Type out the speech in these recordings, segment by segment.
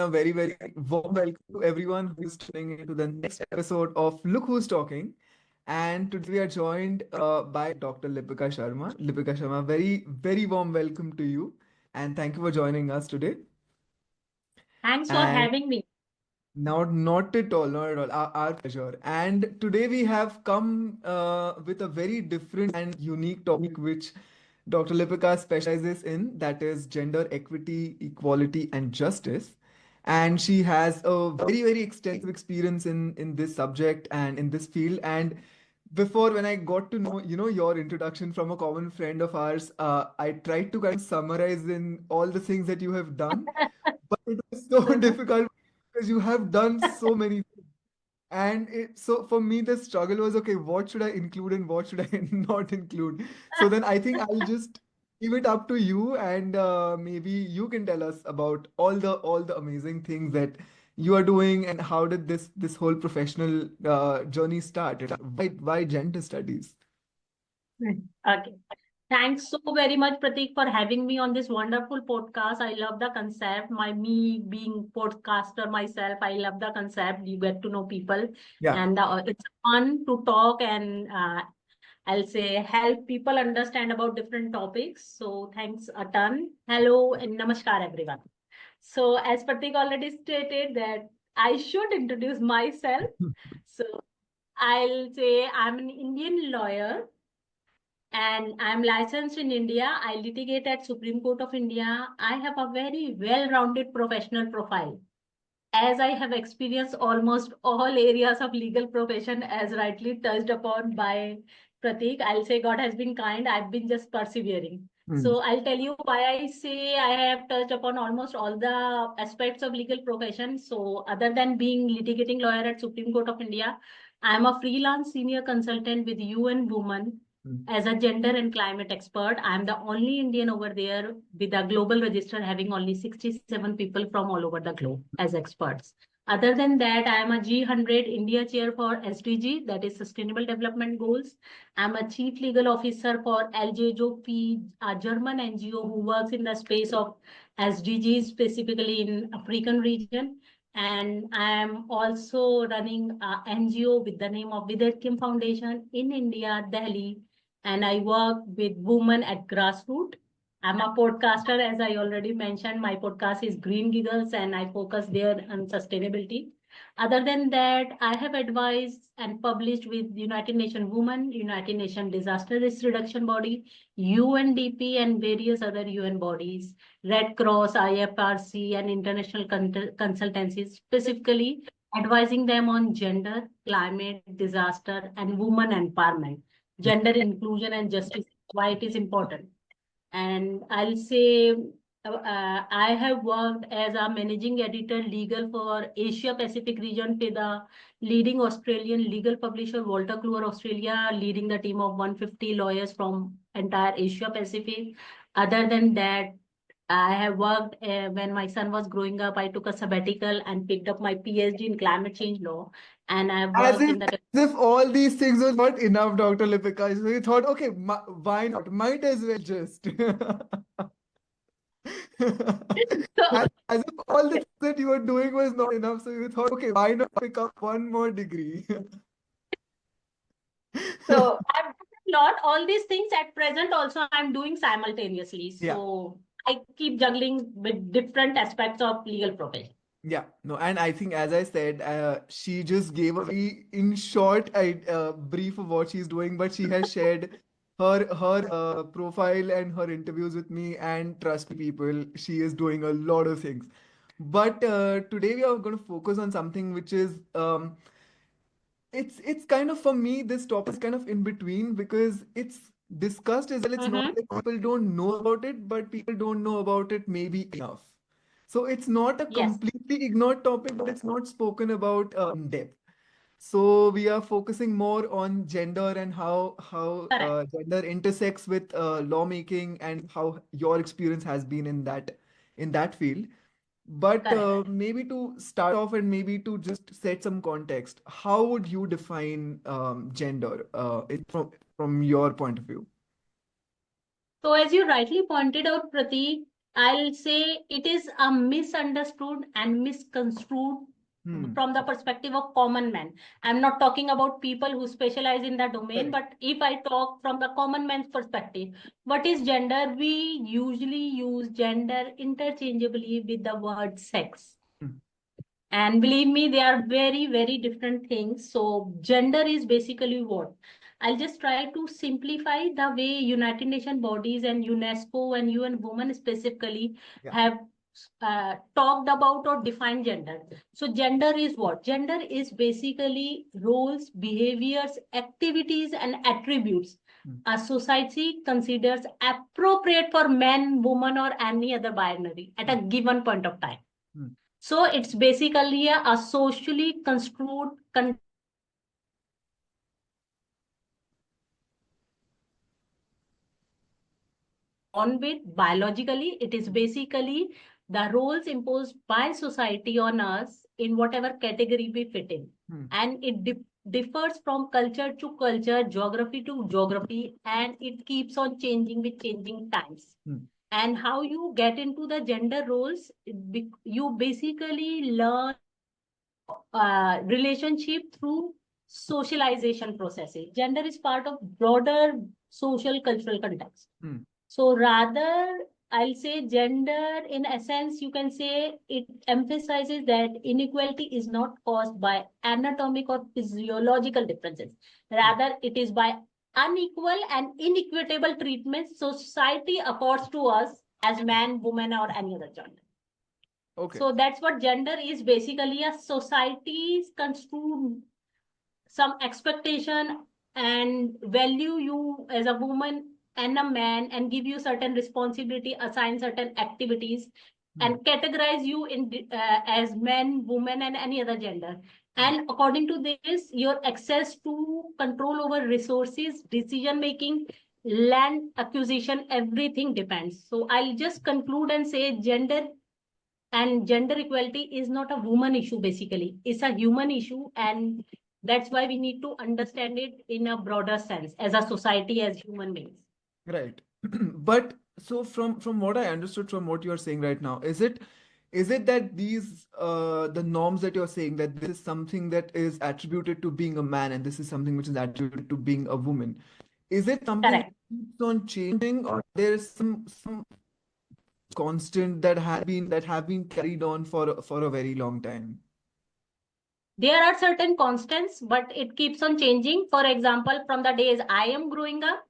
a very, very warm welcome to everyone who is tuning into the next episode of Look Who's Talking. And today we are joined by Dr. Lipika Sharma. Lipika Sharma, very, very warm welcome to you. And thank you for joining us today. Thanks for And having me. not at all, not at all. Our pleasure. And today we have come with a very different and unique topic, which Dr. Lipika specializes in, that is gender equity, equality, and justice. And she has a very, very extensive experience in this subject and in this field. And before, when I got to know, your introduction from a common friend of ours, I tried to kind of summarize in all the things that you have done, but it was so difficult because you have done so many things. And so for me, the struggle was, okay, what should I include and what should I not include? So then I think I'll just give it up to you, and maybe you can tell us about all the amazing things that you are doing, and how did this whole professional journey start? Why gender studies? Okay. Thanks so very much, Pratik, for having me on this wonderful podcast. I love the concept. Me being podcaster myself, I love the concept. You get to know people, Yeah. and it's fun to talk and I'll say help people understand about different topics. So thanks a ton. Hello and namaskar, everyone. So as Pratik already stated that I should introduce myself. So I'll say I'm an Indian lawyer and I'm licensed in India. I litigate at Supreme Court of India. I have a very well-rounded professional profile. As I have experienced almost all areas of legal profession, as rightly touched upon by Pratik, I'll say God has been kind. I've been just persevering. Hmm. So I'll tell you why I say I have touched upon almost all the aspects of legal profession. So other than being litigating lawyer at Supreme Court of India, I'm a freelance senior consultant with UN Women Hmm. as a gender and climate expert. I'm the only Indian over there with a global register having only 67 people from all over the globe as experts. Other than that, I am a G100 India chair for SDG, that is Sustainable Development Goals. I'm a chief legal officer for LJOP, a German NGO who works in the space of SDGs, specifically in African region. And I am also running a NGO with the name of Vidit Kim Foundation in India, Delhi, and I work with women at grassroots. I'm a podcaster, as I already mentioned. My podcast is Green Giggles, and I focus there on sustainability. Other than that, I have advised and published with United Nations Women, United Nations Disaster Risk Reduction Body, UNDP, and various other UN bodies, Red Cross, IFRC, and international consultancies, specifically advising them on gender, climate, disaster, and women empowerment, gender inclusion and justice, why it is important. And I'll say I have worked as a managing editor legal for Asia Pacific region with the leading Australian legal publisher Walter Kluwer Australia, leading the team of 150 lawyers from entire Asia Pacific. Other than that, I have worked when my son was growing up. I took a sabbatical and picked up my PhD in climate change law, and I have As worked if, in the as if all these things were not enough, Dr. Lipika. So you thought, okay, why not? Might as well just. so As if all the things that you were doing was not enough, so you thought, okay, why not pick up one more degree? So I've done a lot. All these things at present also I'm doing simultaneously. Yeah, So I keep juggling with different aspects of legal profession. yeah, no, and I think, as I said, she just gave a very, in short, brief of what she's doing, but she has shared her profile and her interviews with me, and trust me, people, she is doing a lot of things. But today we are going to focus on something which is it's kind of, for me, this topic is kind of in between, because it's discussed as well. It's not Mm-hmm. like people don't know about it, but people don't know about it maybe enough. So it's not a Yes, completely ignored topic, but it's not spoken about in depth. So we are focusing more on gender and how correct, gender intersects with lawmaking, and how your experience has been in that field. But correct. maybe to start off, and maybe to just set some context, how would you define gender from your point of view? So as you rightly pointed out, Pratik, I'll say it is a misunderstood and misconstrued Hmm. from the perspective of common man. I'm not talking about people who specialize in the domain, Correct. but if I talk from the common man's perspective, what is gender? We usually use gender interchangeably with the word sex. Hmm. And believe me, they are very, very different things. So gender is basically what? I'll just try to simplify the way United Nations bodies and UNESCO and UN Women specifically Yeah. have talked about or defined gender. So gender is what? Gender is basically roles, behaviors, activities, and attributes Hmm. a society considers appropriate for men, woman, or any other binary at a given point of time. Hmm. So it's basically a socially construed on with biologically. It is basically the roles imposed by society on us in whatever category we fit in. Hmm. And it differs from culture to culture, geography to geography, and it keeps on changing with changing times. Hmm. And how you get into the gender roles, you basically learn relationship through socialization processes. Gender is part of broader social cultural context. Hmm. So rather, I'll say gender, in essence, you can say it emphasizes that inequality is not caused by anatomic or physiological differences. Rather, it is by unequal and inequitable treatment society accords to us as man, woman, or any other gender. Okay. So that's what gender is basically a society's construed some expectation and value you as a woman and a man and give you certain responsibility, assign certain activities Hmm. and categorize you in as men, woman and any other gender. And according to this, your access to control over resources, decision making, land acquisition, everything depends. So I'll just conclude and say gender equality is not a woman issue, basically. It's a human issue. And that's why we need to understand it in a broader sense as a society, as human beings. Right. But so from what I understood from what you're saying right now, is it that these the norms that you're saying that this is something that is attributed to being a man and this is something which is attributed to being a woman? Is it something that Correct. keeps on changing or there's some constant that have been carried on for a very long time? There are certain constants, but it keeps on changing. For example, from the days I am growing up,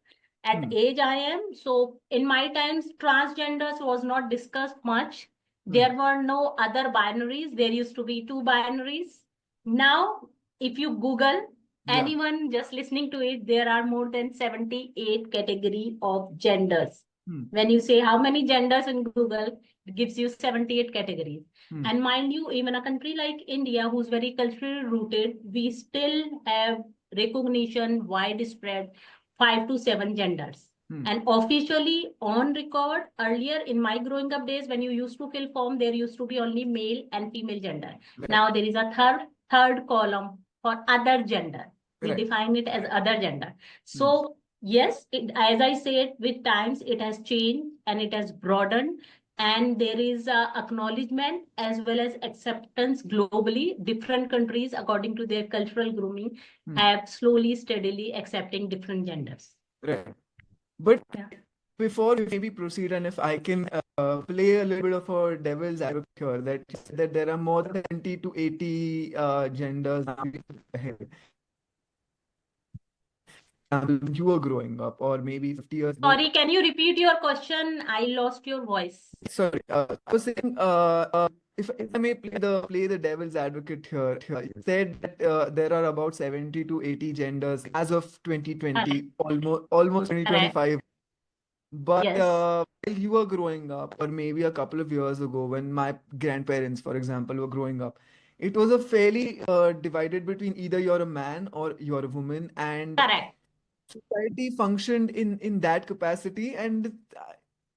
at Hmm. age I am, so in my times, transgenders was not discussed much. Hmm. There were no other binaries. There used to be two binaries. Now, if you Google, Yeah. anyone just listening to it, there are more than 78 category of genders. Hmm. When you say how many genders in Google, it gives you 78 categories. Hmm. And mind you, even a country like India, who's very culturally rooted, we still have recognition widespread 5 to 7 genders. Hmm. And officially on record, earlier in my growing up days, when you used to fill form, there used to be only male and female gender. Right. Now there is a third column for other gender. We Right. define it as other gender. Hmm. So yes, as I said, with times it has changed and it has broadened and there is acknowledgement as well as acceptance globally. Different countries, according to their cultural grooming, Hmm. have slowly, steadily accepting different genders. Right. But Yeah. before we maybe proceed, and if I can play a little bit of a devil's advocate here, that there are more than 70 to 80 genders now. When you were growing up, or maybe 50 years ago. Sorry, can you repeat your question? I lost your voice. Sorry, I was saying, if I may play the devil's advocate here, you said that there are about 70 to 80 genders as of 2020, almost Correct. 2025. But Yes. while you were growing up, or maybe a couple of years ago, when my grandparents, for example, were growing up, it was a fairly divided between either you're a man or you're a woman, and Correct. society functioned in that capacity. And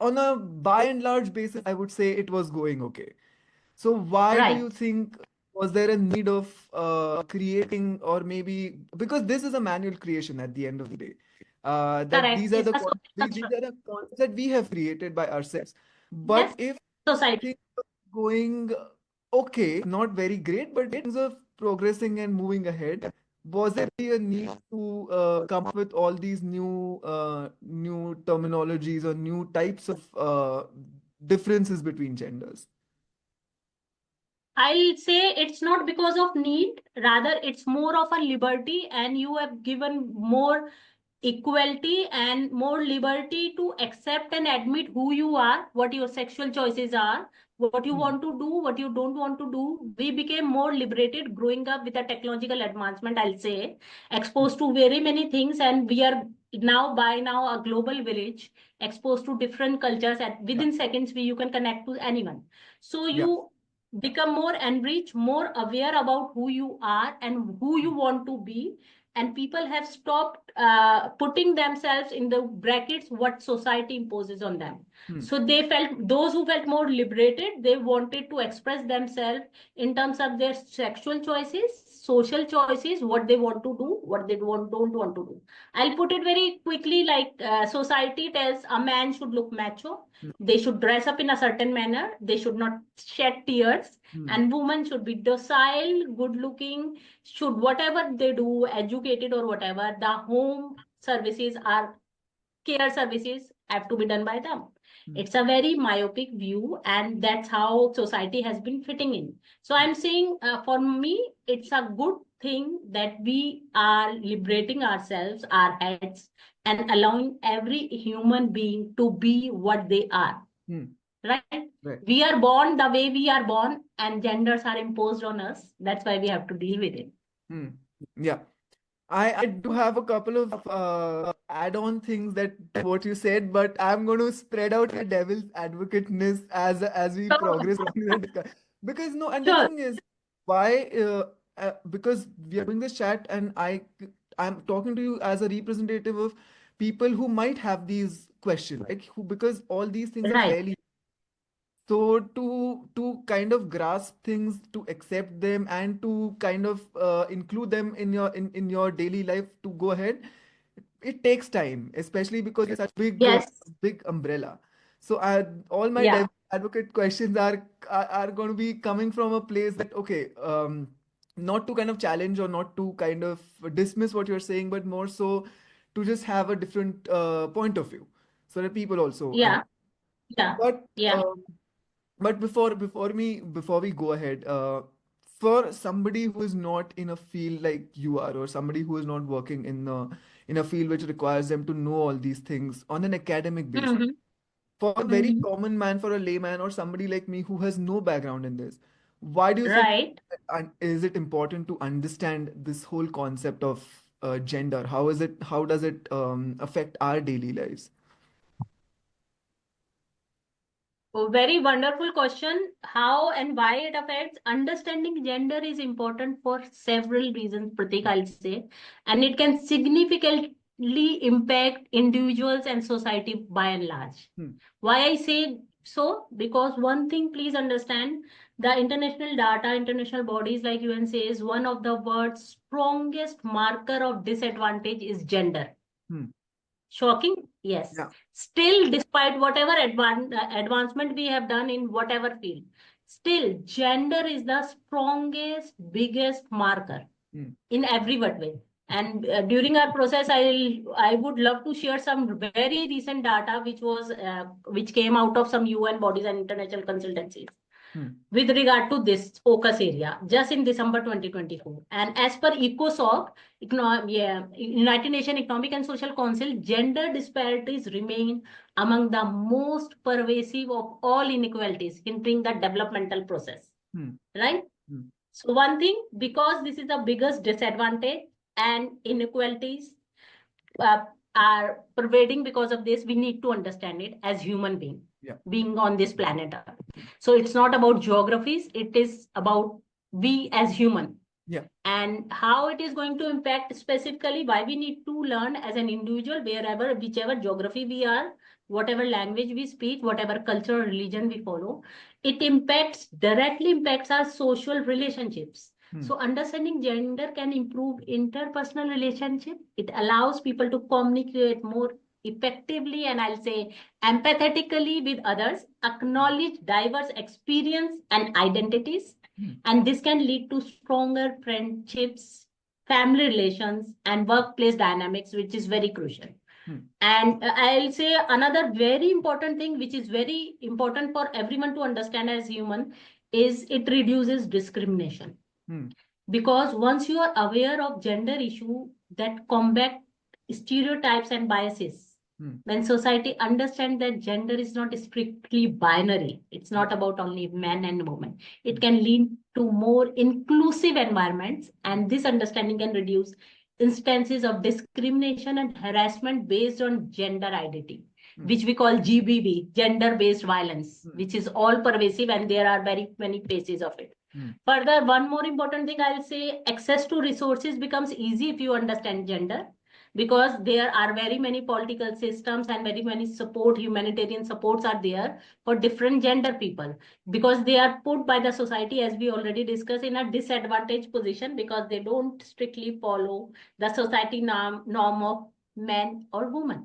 on a by and large basis, I would say it was going okay. So why do Right. you think was there a need of creating, or maybe because this is a manual creation at the end of the day, that Correct. these are It's the a social these construct. are the concepts that we have created by ourselves. But Yes, if society. things are going okay, not very great, but in terms of progressing and moving ahead, was there a need to come up with all these new terminologies or new types of differences between genders? I'll say it's not because of need, rather it's more of a liberty, and you have given more equality and more liberty to accept and admit who you are, what your sexual choices are, what you Hmm. want to do, what you don't want to do. We became more liberated growing up with a technological advancement, I'll say, Hmm. exposed to very many things, and we are now a global village, exposed to different cultures. At Yeah. within seconds, you can connect to anyone. So Yeah. you become more enriched, more aware about who you are and who Hmm. you want to be, and people have stopped putting themselves in the brackets what society imposes on them. Hmm. So those who felt more liberated, they wanted to express themselves in terms of their sexual choices, social choices, what they want to do, what they don't want to do. I'll put it very quickly, like society tells a man should look macho, Hmm. they should dress up in a certain manner, they should not shed tears, Hmm. and women should be docile, good looking, should whatever they do, educated or whatever, the home services are care services have to be done by them. Hmm. It's a very myopic view, and that's how society has been fitting in. So I'm saying, for me, it's a good thing that we are liberating ourselves, our heads, and allowing every human being to be what they are. Hmm. Right? Right. We are born the way we are born, and genders are imposed on us. That's why we have to deal with it. Hmm. Yeah. I do have a couple of add-on things that what you said, but I'm going to spread out the devil's advocateness as we So, progress on the discussion. Because no, and the sure. thing is, why? Because we are doing this chat, and I'm talking to you as a representative of people who might have these questions, like who because all these things are Right. fairly so to kind of grasp things, to accept them, and to kind of include them in in your daily life to go ahead, it takes time, especially because it's such Yes. big umbrella. So all my Yeah. advocate questions are going to be coming from a place that okay, not to kind of challenge or not to kind of dismiss what you're saying, but more so to just have a different point of view, so that people also Yeah. Yeah. but Yeah. before we go ahead, for somebody who is not in a field like you are, or somebody who is not working in a field which requires them to know all these things on an academic basis, Mm-hmm. for a very Mm-hmm. common man, for a layman, or somebody like me who has no background in this, why do you think Right. is it important to understand this whole concept of gender? How does it affect our daily lives? A very wonderful question. How and why it affects understanding gender is important for several reasons, Pratik, I'll say, and it can significantly impact individuals and society by and large. Hmm. Why I say so? Because one thing, please understand, the international data, international bodies like UN says one of the world's strongest marker of disadvantage is gender. Hmm. Shocking? Yes. Yeah. Still, despite whatever advancement we have done in whatever field, still gender is the strongest, biggest marker Hmm. in every what way. And during our process, I would love to share some very recent data which came out of some UN bodies and international consultancies Hmm. with regard to this focus area just in December 2024. And as per ECOSOC, United Nations Economic and Social Council, gender disparities remain among the most pervasive of all inequalities, hindering the developmental process. Hmm. Right? Hmm. So one thing, because this is the biggest disadvantage and inequalities uh, are pervading because of this, we need to understand it as human Yeah. being on this planet Earth. So it's not about geographies, it is about we as human, Yeah. and how it is going to impact specifically, why we need to learn as an individual, wherever whichever geography we are, whatever language we speak, whatever culture or religion we follow, it directly impacts our social relationships. Hmm. So understanding gender can improve interpersonal relationship. It allows people to communicate more effectively, and I'll say empathetically with others, acknowledge diverse experience and identities, and this can lead to stronger friendships, family relations, and workplace dynamics, which is very crucial. And I'll say another very important thing, which is very important for everyone to understand as human, is it reduces discrimination. Because once you are aware of gender issue that combat stereotypes and biases, when society understands that gender is not strictly binary, it's not about only men and women, it can lead to more inclusive environments, and this understanding can reduce instances of discrimination and harassment based on gender identity, which we call GBV, gender-based violence, which is all pervasive, and there are very many cases of it. Further, one more important thing I'll say, access to resources becomes easy if you understand gender, because there are very many political systems and very many support, humanitarian supports are there for different gender people, because they are put by the society, as we already discussed, in a disadvantaged position because they don't strictly follow the society norm of men or women.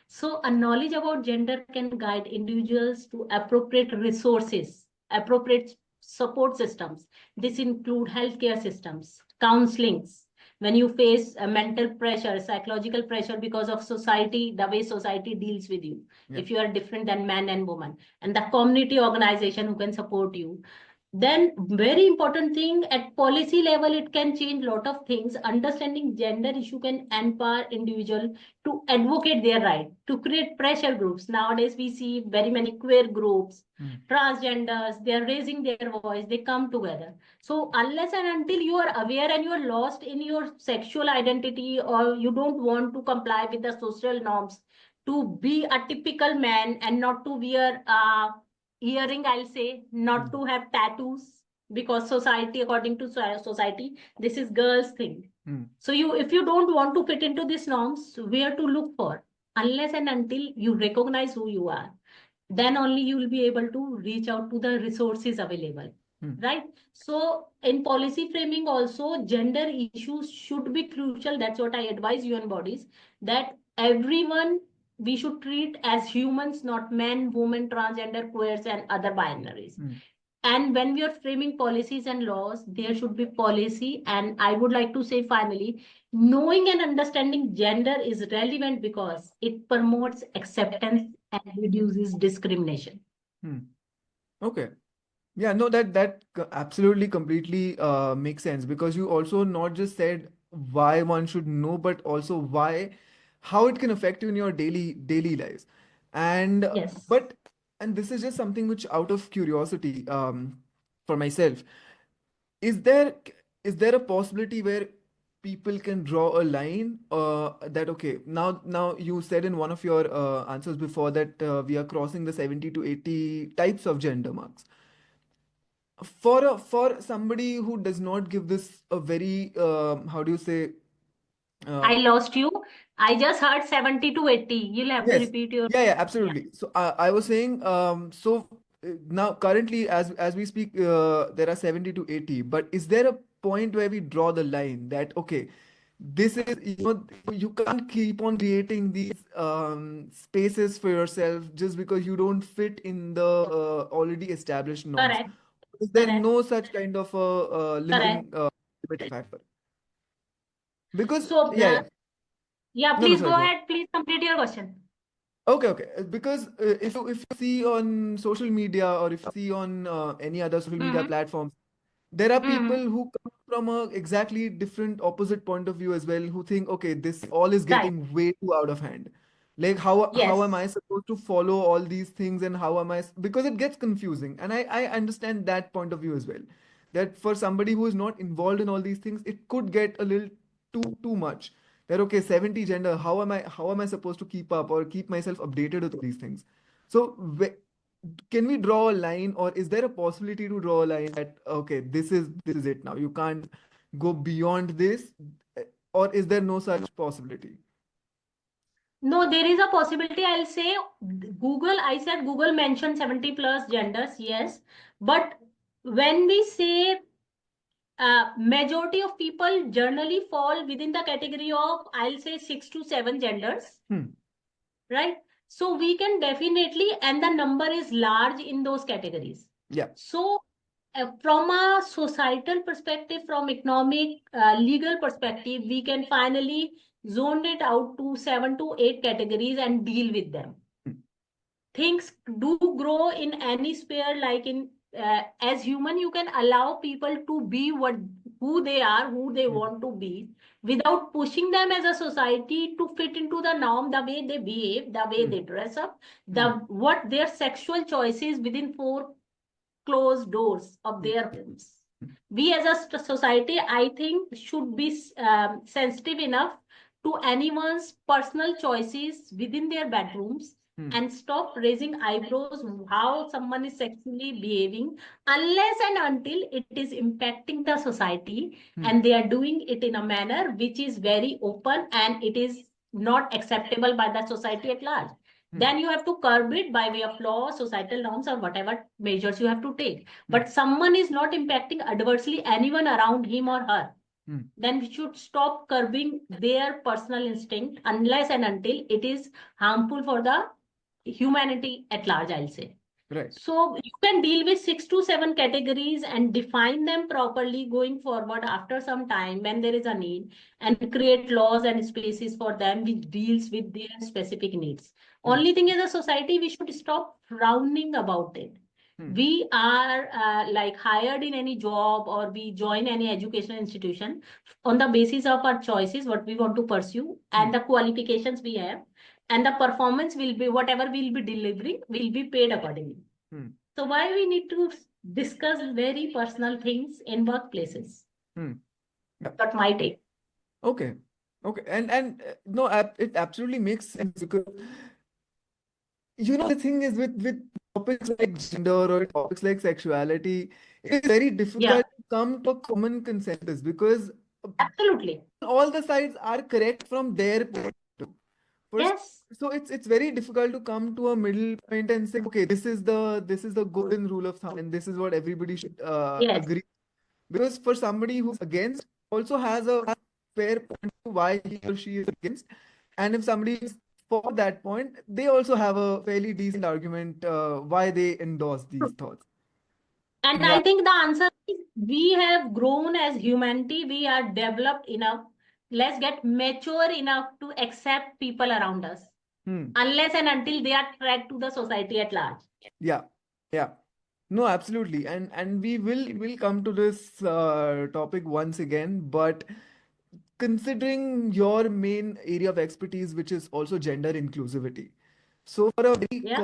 So a knowledge about gender can guide individuals to appropriate resources, appropriate support systems. This include healthcare systems, counselings. When you face mental pressure, psychological pressure because of society, the way society deals with you, if you are different than man and woman, and the community organization who can support you. Then very important thing, at policy level, it can change lot of things. Understanding gender issue can empower individual to advocate their right, to create pressure groups. Nowadays, we see very many queer groups, transgenders, they are raising their voice, they come together. So unless and until you are aware and you are lost in your sexual identity, or you don't want to comply with the social norms to be a typical man and not to wear earring, I'll say, not to have tattoos, because society, according to society, this is girls' thing. So if you don't want to fit into these norms, where to look for? Unless and until you recognize who you are, then only you will be able to reach out to the resources available. Right? So in policy framing also, gender issues should be crucial. That's what I advise UN bodies, that everyone we should treat as humans, not men, women, transgender, queers, and other binaries. And when we are framing policies and laws, there should be policy. And I would like to say finally, knowing and understanding gender is relevant because it promotes acceptance and reduces discrimination. Okay. Yeah, no, that absolutely completely makes sense, because you also not just said why one should know, but also how it can affect you in your daily lives. And Yes. and this is just something which, out of curiosity, for myself, is there is there a possibility where people can draw a line, that okay, now you said in one of your answers before that we are crossing the 70 to 80 types of gender marks. For somebody who does not give this a very how do you say, I lost you. I just heard 70 to 80. You'll have to yes, repeat your. yeah, Yeah. absolutely. So I was saying, so now currently as we speak, there are 70 to 80, but is there a point where we draw the line that okay, this is, you can't keep on creating these spaces for yourself just because you don't fit in the already established norms? Correct. Is there Correct. no such kind of a Correct. limiting factor? Because So, yeah, no, please sorry, go go on. ahead. Please complete your question. Okay. Because if you see on social media, or if you see on any other social media platforms, there are people who come from a exactly different opposite point of view as well, who think, okay, this all is Right. getting way too out of hand. Like how am Yes. I supposed to follow all these things, and how am I, because it gets confusing, and I understand that point of view as well. That for somebody who is not involved in all these things, it could get a little too much. That okay, 70 gender, how am I supposed to keep up or keep myself updated with all these things? So can we draw a line, or is there a possibility to draw a line that okay, this is it now, you can't go beyond this? Or is there no such possibility? No, there is a possibility. I'll say I said Google mentioned 70 plus genders. Yes. But when we say majority of people generally fall within the category of, I'll say 6 to 7 genders. right? So we can definitely, and the number is large in those categories. Yeah. So from a societal perspective, from economic, legal perspective, we can finally zone it out to 7 to 8 categories and deal with them. Things do grow in any sphere, like in as human, you can allow people to be who they are, who they want to be, without pushing them as a society to fit into the norm, the way they behave, the way they dress up, what their sexual choices within four closed doors of their homes. We as a society, I think, should be sensitive enough to anyone's personal choices within their bedrooms and stop raising eyebrows how someone is sexually behaving, unless and until it is impacting the society and they are doing it in a manner which is very open and it is not acceptable by the society at large. Then you have to curb it by way of law, societal norms, or whatever measures you have to take. But someone is not impacting adversely anyone around him or her. Then we should stop curbing their personal instinct unless and until it is harmful for the humanity at large, I'll say. Right. So you can deal with 6 to 7 categories and define them properly going forward after some time when there is a need, and create laws and spaces for them which deals with their specific needs. Only thing as a society, we should stop frowning about it. We are like hired in any job or we join any educational institution on the basis of our choices, what we want to pursue and the qualifications we have, and the performance will be whatever we'll be delivering will be paid accordingly. So why we need to discuss very personal things in workplaces? That's my take. Okay. Okay. And no, it absolutely makes sense because the thing is with topics like gender or topics like sexuality, it is very difficult to come to a common consensus because Absolutely. all the sides are correct from their point of view. Yes. So it's very difficult to come to a middle point and say, okay, this is the golden rule of thumb, and this is what everybody should Yes. agree. Because for somebody who's against, also has a fair point to why he or she is against, and if somebody is for that point, they also have a fairly decent argument why they endorse these thoughts. And Yeah. I think the answer is we have grown as humanity. We are developed enough. Let's get mature enough to accept people around us, unless and until they are tracked to the society at large. Yeah. Yeah. No, absolutely. And we will come to this topic once again, but considering your main area of expertise, which is also gender inclusivity. So for a very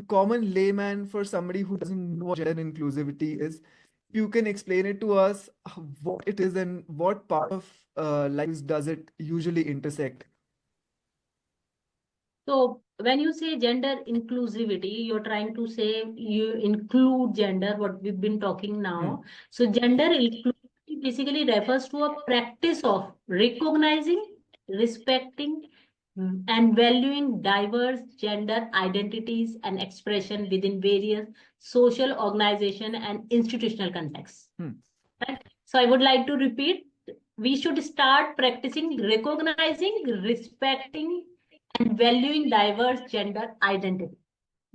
common layman, for somebody who doesn't know what gender inclusivity is, you can explain it to us what it is and what part of lives does it usually intersect. So when you say gender inclusivity, you're trying to say you include gender, what we've been talking now. So gender inclusivity basically refers to a practice of recognizing, respecting, and valuing diverse gender identities and expression within various social organization and institutional contexts. Right? So I would like to repeat, we should start practicing recognizing, respecting, and valuing diverse gender identity.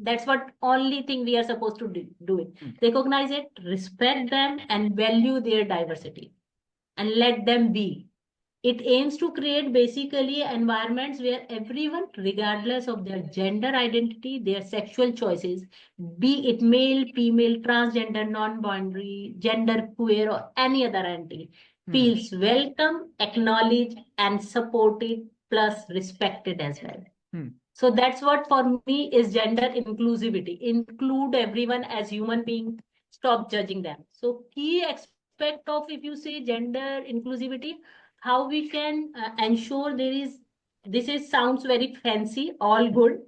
That's what only thing we are supposed to do it. Recognize it, respect them, and value their diversity, and let them be. It aims to create basically environments where everyone, regardless of their gender identity, their sexual choices, be it male, female, transgender, non-binary, gender queer, or any other identity, feels welcome, acknowledged, and supported, plus respected as well. So that's what for me is gender inclusivity. Include everyone as human beings. Stop judging them. So key aspect of, if you say gender inclusivity, how we can ensure there is, this is sounds very fancy, all good.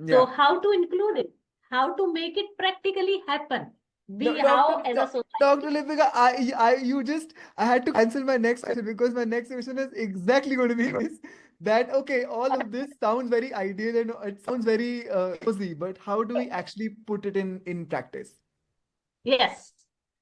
So how to include it? How to make it practically happen? As a society. Dr. Lipika, I had to cancel my next question because my next question is exactly going to be this. That, okay, all of this sounds very ideal and it sounds very cozy, but how do we actually put it in practice? Yes.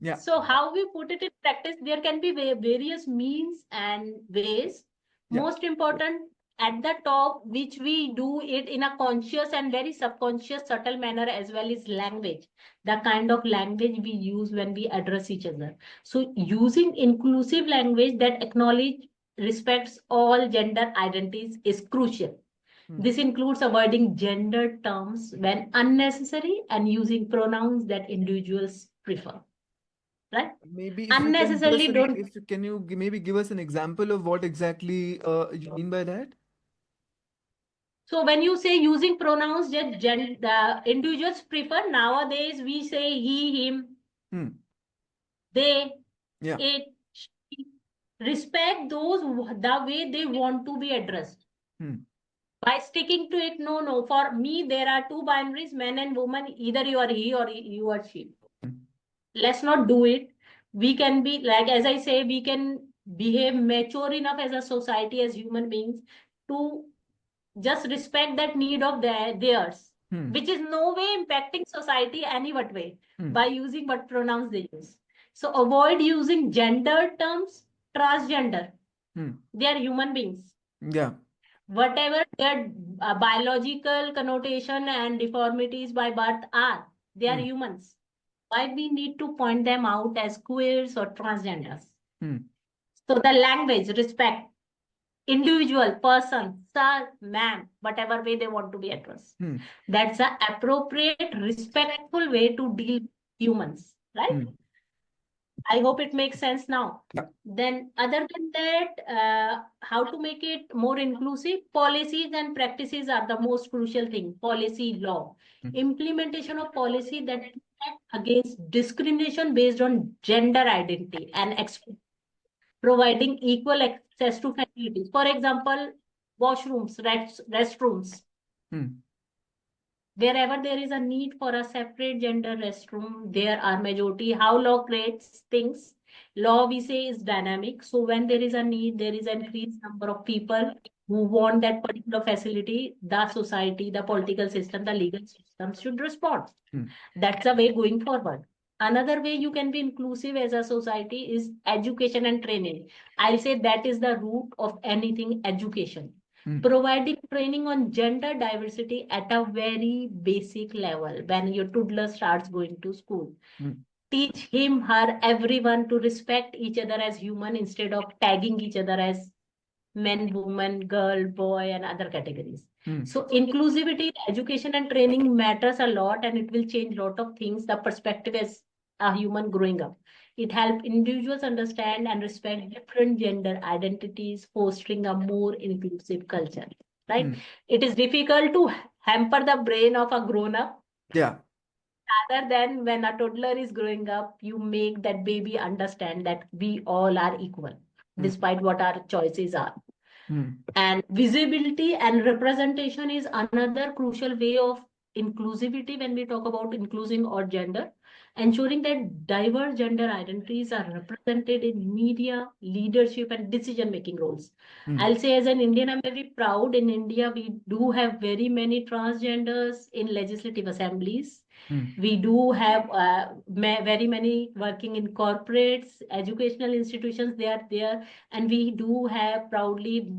Yeah. So how we put it in practice, there can be various means and ways. Most important, at the top, which we do it in a conscious and very subconscious, subtle manner, as well as language, the kind of language we use when we address each other. So, using inclusive language that acknowledge, respects all gender identities is crucial. This includes avoiding gender terms when unnecessary and using pronouns that individuals prefer. Right? Maybe if you can give us Unnecessarily an, don't. if you- can you maybe give us an example of what exactly you mean by that? So when you say using pronouns that the individuals prefer, nowadays we say he, him, Hmm. they, Yeah. it, she. Respect those the way they want to be addressed. Hmm. By sticking to it, no. For me, there are two binaries, man and woman. Either you are he or you are she. Hmm. Let's not do it. We can be, like, as I say, we can behave mature enough as a society, as human beings, to just respect that need of theirs, Hmm. which is no way impacting society any what way Hmm. by using what pronouns they use. So avoid using gender terms, transgender. Hmm. They are human beings. Yeah. Whatever their biological connotation and deformities by birth are, they are Hmm. humans. Why we need to point them out as queers or transgenders? Hmm. So the language, respect, individual, person, sir, ma'am, whatever way they want to be addressed. Hmm. That's an appropriate, respectful way to deal with humans, right? Hmm. I hope it makes sense now. Yeah. Then, other than that, how to make it more inclusive? Policies and practices are the most crucial thing. Policy, law, Hmm. implementation of policy that protect against discrimination based on gender identity and providing equal access to facilities. For example, washrooms, restrooms. Hmm. Wherever there is a need for a separate gender restroom, there are majority. How law creates things? Law, we say, is dynamic. So when there is a need, there is an increased number of people who want that particular facility. The society, the political system, the legal system should respond. Hmm. That's a way going forward. Another way you can be inclusive as a society is education and training. I'll say that is the root of anything, education. Hmm. Providing training on gender diversity at a very basic level when your toddler starts going to school. Hmm. Teach him, her, everyone to respect each other as human instead of tagging each other as men, woman, girl, boy, and other categories. Hmm. So inclusivity, education and training matters a lot, and it will change a lot of things. The perspective as a human growing up. It helps individuals understand and respect different gender identities, fostering a more inclusive culture. Right? Hmm. It is difficult to hamper the brain of a grown up. Yeah. Rather than when a toddler is growing up, you make that baby understand that we all are equal, Hmm. despite what our choices are. Hmm. And visibility and representation is another crucial way of inclusivity when we talk about including or gender, ensuring that diverse gender identities are represented in media, leadership, and decision making roles. Hmm. I'll say, as an Indian, I'm very proud. In India, we do have very many transgenders in legislative assemblies. Hmm. We do have very many working in corporates, educational institutions, they are there. And we do have proudly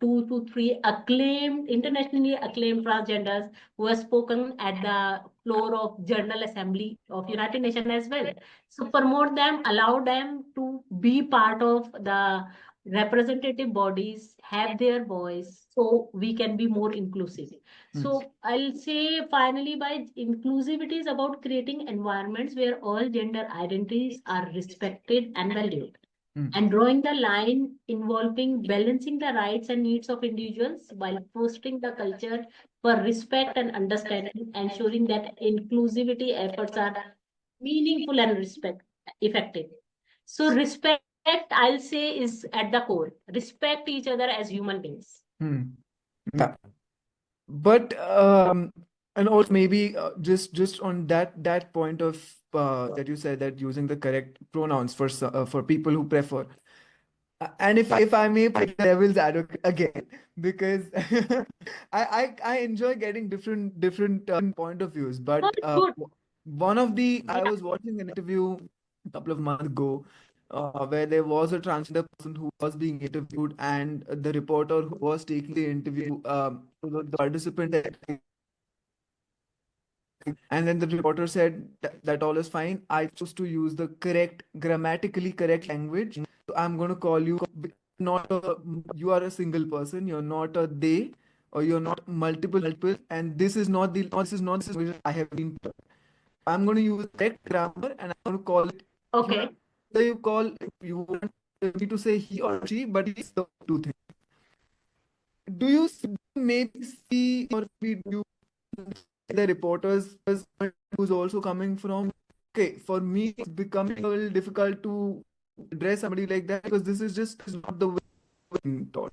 2 to 3 acclaimed, internationally acclaimed transgenders who have spoken at the floor of General Assembly of United Nations as well. So promote them, allow them to be part of the representative bodies, have their voice, so we can be more inclusive. Hmm. So I'll say finally, by inclusivity is about creating environments where all gender identities are respected and valued, Hmm. and drawing the line involving balancing the rights and needs of individuals while fostering the culture for respect and understanding, ensuring that inclusivity efforts are meaningful and respect effective. So respect, I'll say, is at the core. Respect each other as human beings. Hmm. Yeah. But and also maybe just on that point of that you said that using the correct pronouns for people who prefer. And if I may play the devil's advocate again, because I enjoy getting different point of views. But Good, good. one of the I Yeah. was watching an interview a couple of months ago where there was a transgender person who was being interviewed, and the reporter who was taking the interview, the participant said, and then the reporter said that all is fine. I chose to use the correct, grammatically correct language. So I'm going to call you not a, you are a single person. You're not a they, or you're not multiple, and this is not the language I have been taught. I'm going to use correct grammar, and I'm going to call it you. Okay. Whether you call, you want me to say he or she, but it's the two things. Do you maybe see, or maybe do you the reporters who's also coming from, okay, for me it's becoming a little difficult to address somebody like that because this is not the way I'm taught.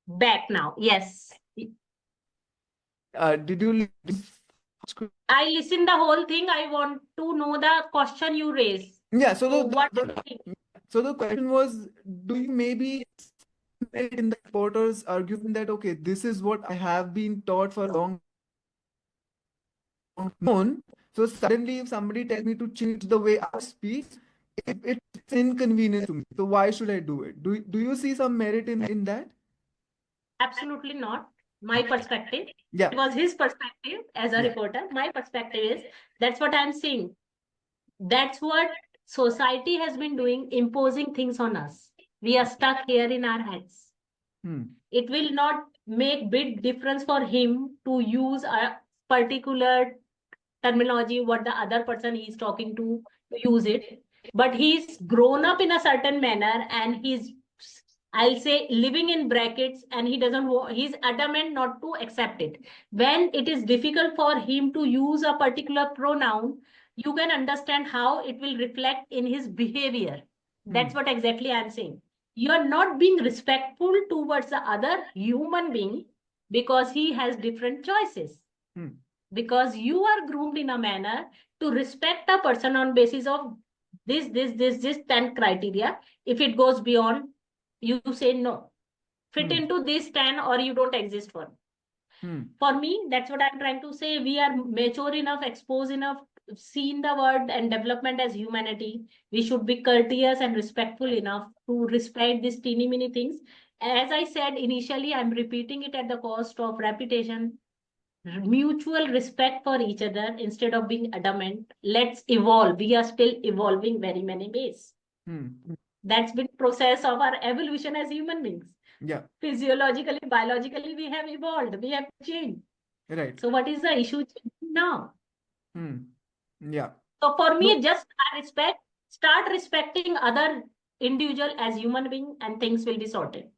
Back now. Yes. Did you I listened the whole thing. I want to know the question you raised. yeah, so So what so the question was, do you maybe in the reporters arguing that okay, this is what I have been taught for a long known. So suddenly, if somebody tells me to change the way I speak, it's inconvenient to me. So why should I do it? Do you see some merit in that? Absolutely not. My perspective. Yeah. It was his perspective as a Yeah. reporter. My perspective is that's what I'm saying. That's what society has been doing, imposing things on us. We are stuck here in our heads. It will not make big difference for him to use a particular terminology, what the other person he is talking to use it. But he's grown up in a certain manner and he's, I'll say, living in brackets, and he doesn't he's adamant not to accept it. When it is difficult for him to use a particular pronoun, you can understand how it will reflect in his behavior. That's what exactly I'm saying. You're not being respectful towards the other human being because he has different choices. Because you are groomed in a manner to respect a person on basis of this 10 criteria. If it goes beyond, you say no. Fit into this 10 or you don't exist for me. For me, that's what I'm trying to say. We are mature enough, exposed enough, seen the word and development as humanity. We should be courteous and respectful enough to respect these teeny mini things. As I said initially, I'm repeating it at the cost of reputation. Mutual respect for each other instead of being adamant. Let's evolve. We are still evolving very many ways. That's been process of our evolution as human beings. Yeah. Physiologically, biologically, we have evolved. We have changed. Right. So what is the issue now? Yeah. So for me, just start respecting other individual as human being, and things will be sorted.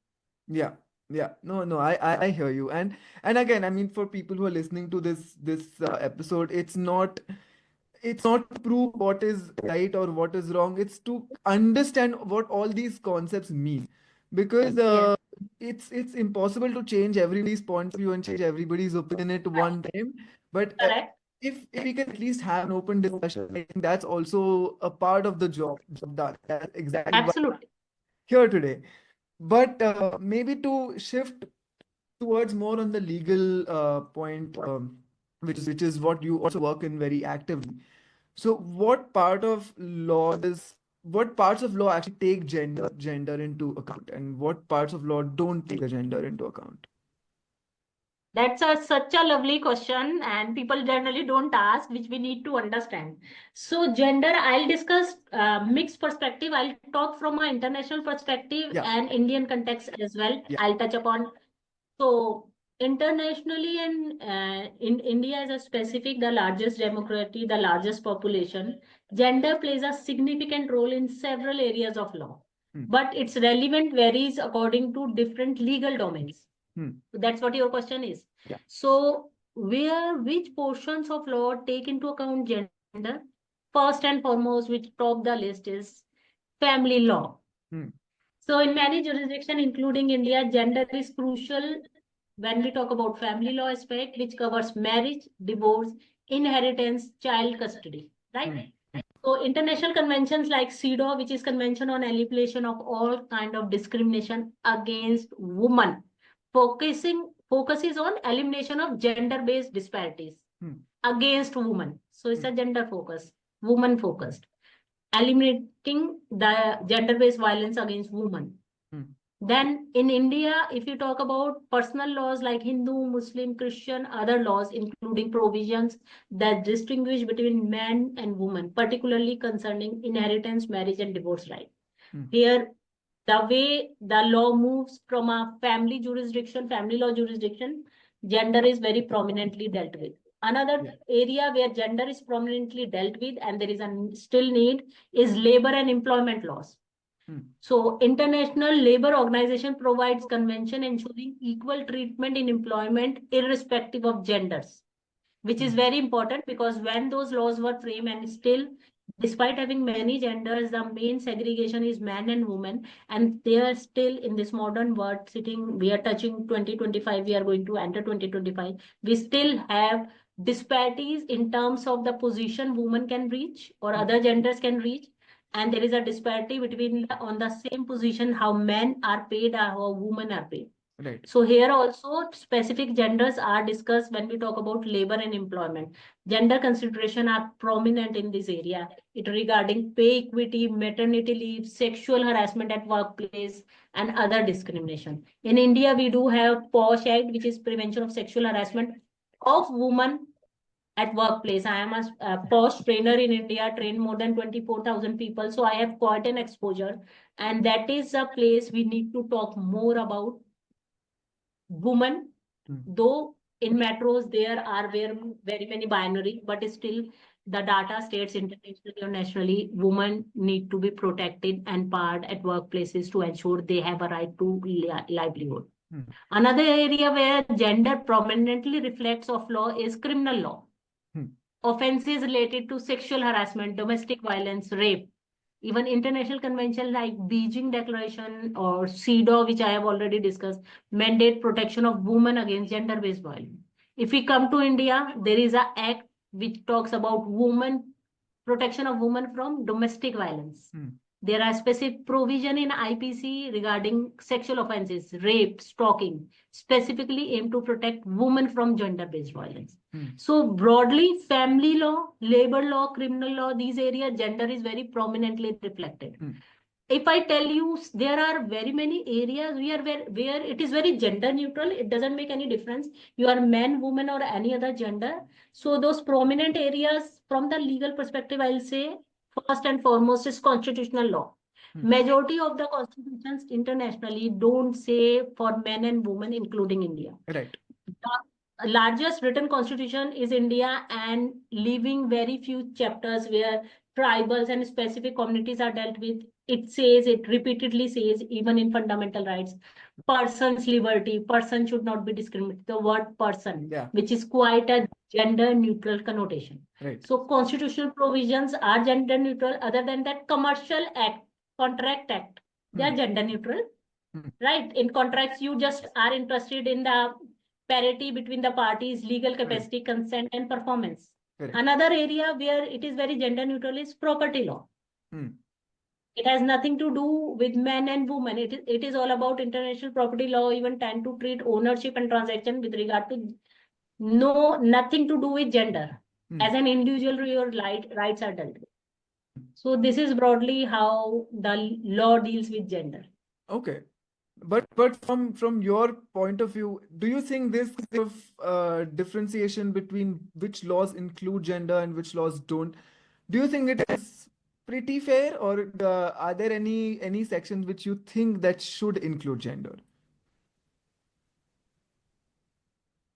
Yeah. Yeah. No, I hear you. And again, I mean, for people who are listening to this episode, it's not to prove what is right or what is wrong. It's to understand what all these concepts mean. Because it's impossible to change everybody's point of view and change everybody's opinion at one time. But Correct. if we can at least have an open discussion, I think that's also a part of the job done. That's exactly why I'm Absolutely. here today. But maybe to shift towards more on the legal point, which is what you also work in very actively. So, what parts of law actually take gender into account, and what parts of law don't take the gender into account? That's such a lovely question, and people generally don't ask, which we need to understand. So, gender, I'll discuss mixed perspective. I'll talk from an international perspective Yeah. and Indian context as well. Yeah. I'll touch upon. So, internationally and in India as a specific, the largest democracy, the largest population, gender plays a significant role in several areas of law. But its relevant varies according to different legal domains. That's what your question is. Yeah. So, which portions of law take into account gender? First and foremost, which top the list is family law. So, in many jurisdictions, including India, gender is crucial when we talk about family law aspect, which covers marriage, divorce, inheritance, child custody, right? So international conventions like CEDAW, which is Convention on Elimination of All Kind of Discrimination Against Women, focuses on elimination of gender-based disparities against women. So it's a gender focus. woman focused, eliminating the gender-based violence against women. Then in India, if you talk about personal laws like Hindu, Muslim, Christian, other laws, including provisions that distinguish between men and women, particularly concerning inheritance, marriage, and divorce right. Here, the way the law moves from a family law jurisdiction, gender is very prominently dealt with. Another area where gender is prominently dealt with and there is a still need is labor and employment laws. So International Labour Organization provides convention ensuring equal treatment in employment irrespective of genders, which is very important because when those laws were framed and still, despite having many genders, the main segregation is man and woman, and they are still in this modern world sitting, we are touching 2025, we are going to enter 2025, we still have disparities in terms of the position women can reach or other genders can reach. And there is a disparity between on the same position, how men are paid or how women are paid. Right. So here also specific genders are discussed when we talk about labor and employment. Gender consideration are prominent in this area. It regarding pay equity, maternity leave, sexual harassment at workplace, and other discrimination. In India, we do have POSH Act, which is Prevention of Sexual Harassment of Women at Workplace. I am a POSH trainer in India, trained more than 24,000 people. So I have quite an exposure. And that is a place we need to talk more about women, though in metros there are very many binary, but still the data states internationally or nationally, women need to be protected and barred at workplaces to ensure they have a right to livelihood. Another area where gender prominently reflects of law is criminal law. Offenses related to sexual harassment, domestic violence, rape. Even international conventions like Beijing Declaration or CEDAW, which I have already discussed, mandate protection of women against gender-based violence. If we come to India, there is an act which talks about protection of women from domestic violence. There are specific provision in IPC regarding sexual offenses, rape, stalking, specifically aimed to protect women from gender-based violence. So broadly, family law, labor law, criminal law, these areas, gender is very prominently reflected. If I tell you, there are very many areas where it is very gender neutral, it doesn't make any difference. You are man, woman, or any other gender. So those prominent areas from the legal perspective, I'll say, first and foremost is constitutional law. Majority of the constitutions internationally don't say for men and women, including India. Right. The largest written constitution is India, and leaving very few chapters where tribals and specific communities are dealt with. It repeatedly says, even in fundamental rights, person's liberty, person should not be discriminated. The word person, which is quite a gender neutral connotation. Right. So constitutional provisions are gender neutral. Other than that, commercial act, contract act, they are gender neutral. Right. In contracts, you just are interested in the parity between the parties, legal capacity, consent, and performance. Another area where it is very gender neutral is property law. It has nothing to do with men and women. It is all about international property law, even tend to treat ownership and transaction with regard to nothing to do with gender. As an individual, your rights are dealt with. So this is broadly how the law deals with gender. Okay. But from your point of view, do you think this kind of differentiation between which laws include gender and which laws don't, do you think it is pretty fair, or are there any sections which you think that should include gender?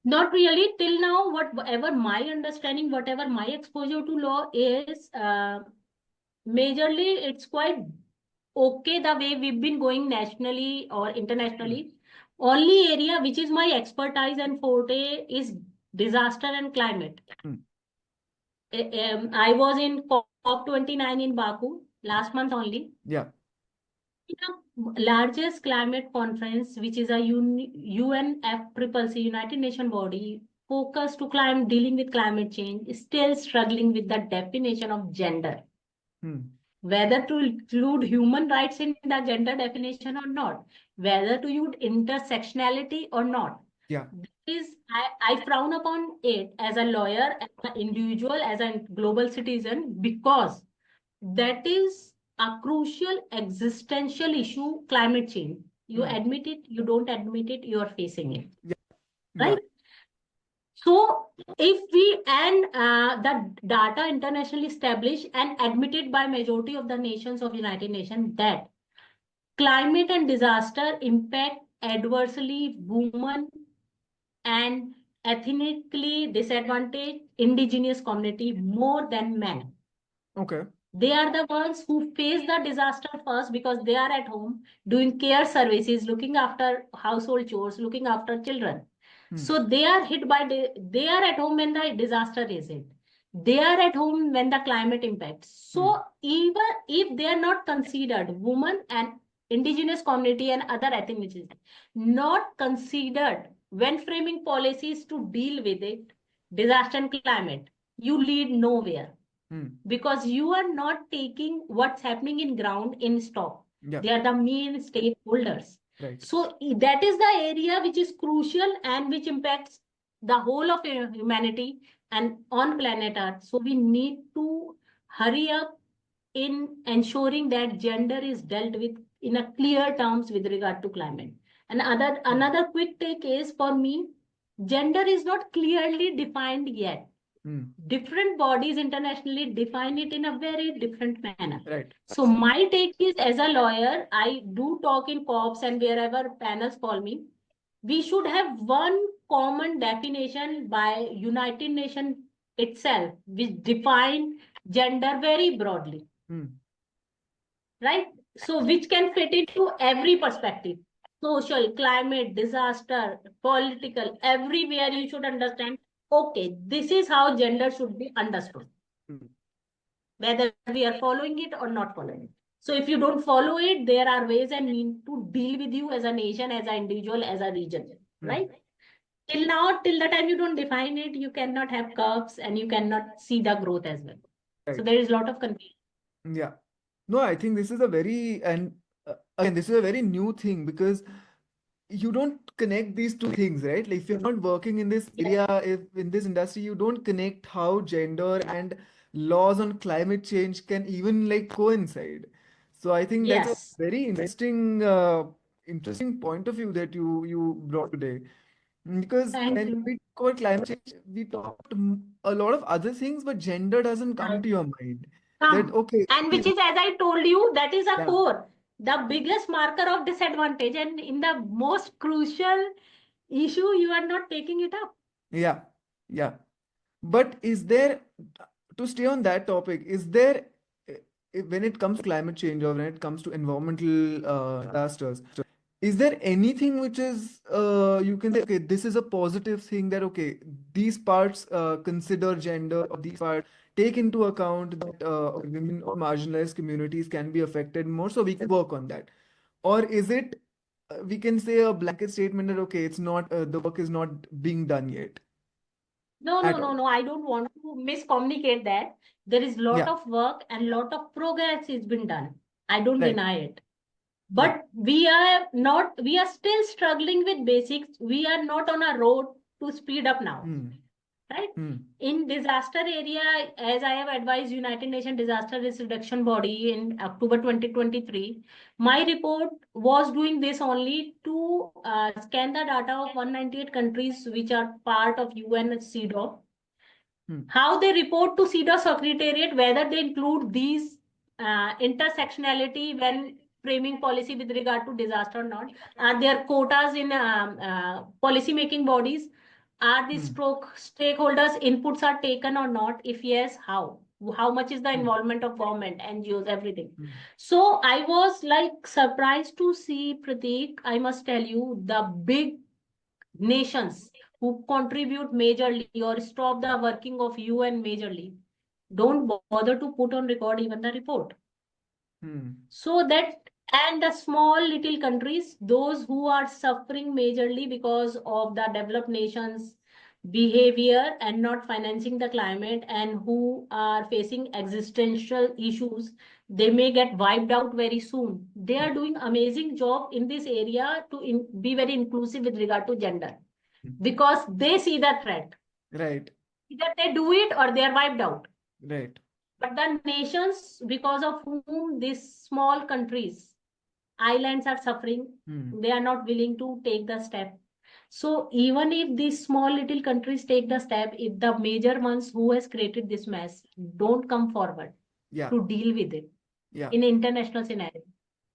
Not really till now. Whatever my understanding, whatever my exposure to law is, majorly it's quite okay the way we've been going nationally or internationally. Only area which is my expertise and forte is disaster and climate. I was in COP29 in Baku last month only. Yeah. The largest climate conference, which is a UNFCCC, United Nations body, focused to dealing with climate change, is still struggling with the definition of gender. Whether to include human rights in the gender definition or not, whether to use intersectionality or not. Yeah. I frown upon it as a lawyer, as an individual, as a global citizen, because that is a crucial existential issue, climate change. You Hmm. admit it, you don't admit it, you are facing it, Yeah. Yeah. right? So if we, and the data internationally established and admitted by majority of the nations of United Nations, that climate and disaster impact adversely women and ethnically disadvantaged indigenous community more than men. Okay. They are the ones who face the disaster first because they are at home doing care services, looking after household chores, looking after children. Hmm. So they are hit by, they are at home when the disaster is hit. They are at home when the climate impacts. So even if they are not considered, women and indigenous community and other ethnicities, not considered when framing policies to deal with it, disaster and climate, you lead nowhere, Hmm. because you are not taking what's happening in ground in stock. Yeah. They are the main stakeholders. Right. So that is the area which is crucial and which impacts the whole of humanity and on planet Earth. So we need to hurry up in ensuring that gender is dealt with in a clear terms with regard to climate. And another quick take is, for me, gender is not clearly defined yet. Hmm. Different bodies internationally define it in a very different manner. Right. So my take is, as a lawyer, I do talk in COPs and wherever panels call me, we should have one common definition by United Nations itself, which define gender very broadly, Hmm. right? So which can fit into every perspective, social, climate, disaster, political, everywhere you should understand, okay, this is how gender should be understood, Hmm. whether we are following it or not following it. So if you don't follow it, there are ways and means to deal with you as a nation, as an individual, as a region, Hmm. right? Till now, till the time you don't define it, you cannot have curves and you cannot see the growth as well. So Right. there is a lot of confusion. Yeah. No, I think this is a very, and again, this is a very new thing because you don't connect these two things, right? Like if you're not working in this Yes. area, if in this industry, you don't connect how gender and laws on climate change can even like coincide. So I think that's a Yes. very interesting point of view that you brought today. Because Thank when you. we talk about climate change, we talked a lot of other things, but gender doesn't come Right. to your mind. That Come. okay, And which is, as I told you, that is a yeah, core, the biggest marker of disadvantage. And in the most crucial issue, you are not taking it up. yeah, yeah. But is there, to stay on that topic, is there, when it comes to climate change or when it comes to environmental disasters, is there anything which is, you can say, okay, this is a positive thing that, okay, these parts consider gender or these parts take into account that women or marginalized communities can be affected more, so we can work on that? Or is it, we can say a blanket statement that, okay, it's not, the work is not being done yet No, no, at no, all? no. I don't want to miscommunicate that. There is lot Yeah, of work and lot of progress is been done. I don't right. deny it. Yeah. But we are still struggling with basics. We are not on a road to speed up now, Hmm. right? Hmm. In disaster area, as I have advised United Nations Disaster Risk Reduction Body in October 2023, my report was doing this only to scan the data of 198 countries which are part of UN CEDAW, Hmm. how they report to CEDAW Secretariat, whether they include these intersectionality when framing policy with regard to disaster or not. Are there quotas in policy making bodies? Are the Hmm. stakeholders inputs are taken or not? If yes, how? How much is the Hmm. involvement of government, NGOs, everything? Hmm. So I was like surprised to see, Prateek, I must tell you, the big nations who contribute majorly or stop the working of UN majorly don't bother to put on record even the report. Hmm. So that, and the small little countries, those who are suffering majorly because of the developed nations behavior and not financing the climate, and who are facing existential issues, they may get wiped out very soon. They are doing amazing job in this area to be very inclusive with regard to gender. because they see the threat. Right. Either they do it or they are wiped out. Right. But the nations, because of whom these small countries, islands are suffering, they are not willing to take the step. So even if these small little countries take the step, if the major ones who has created this mess don't come forward Yeah. to deal with it Yeah. in international scenario,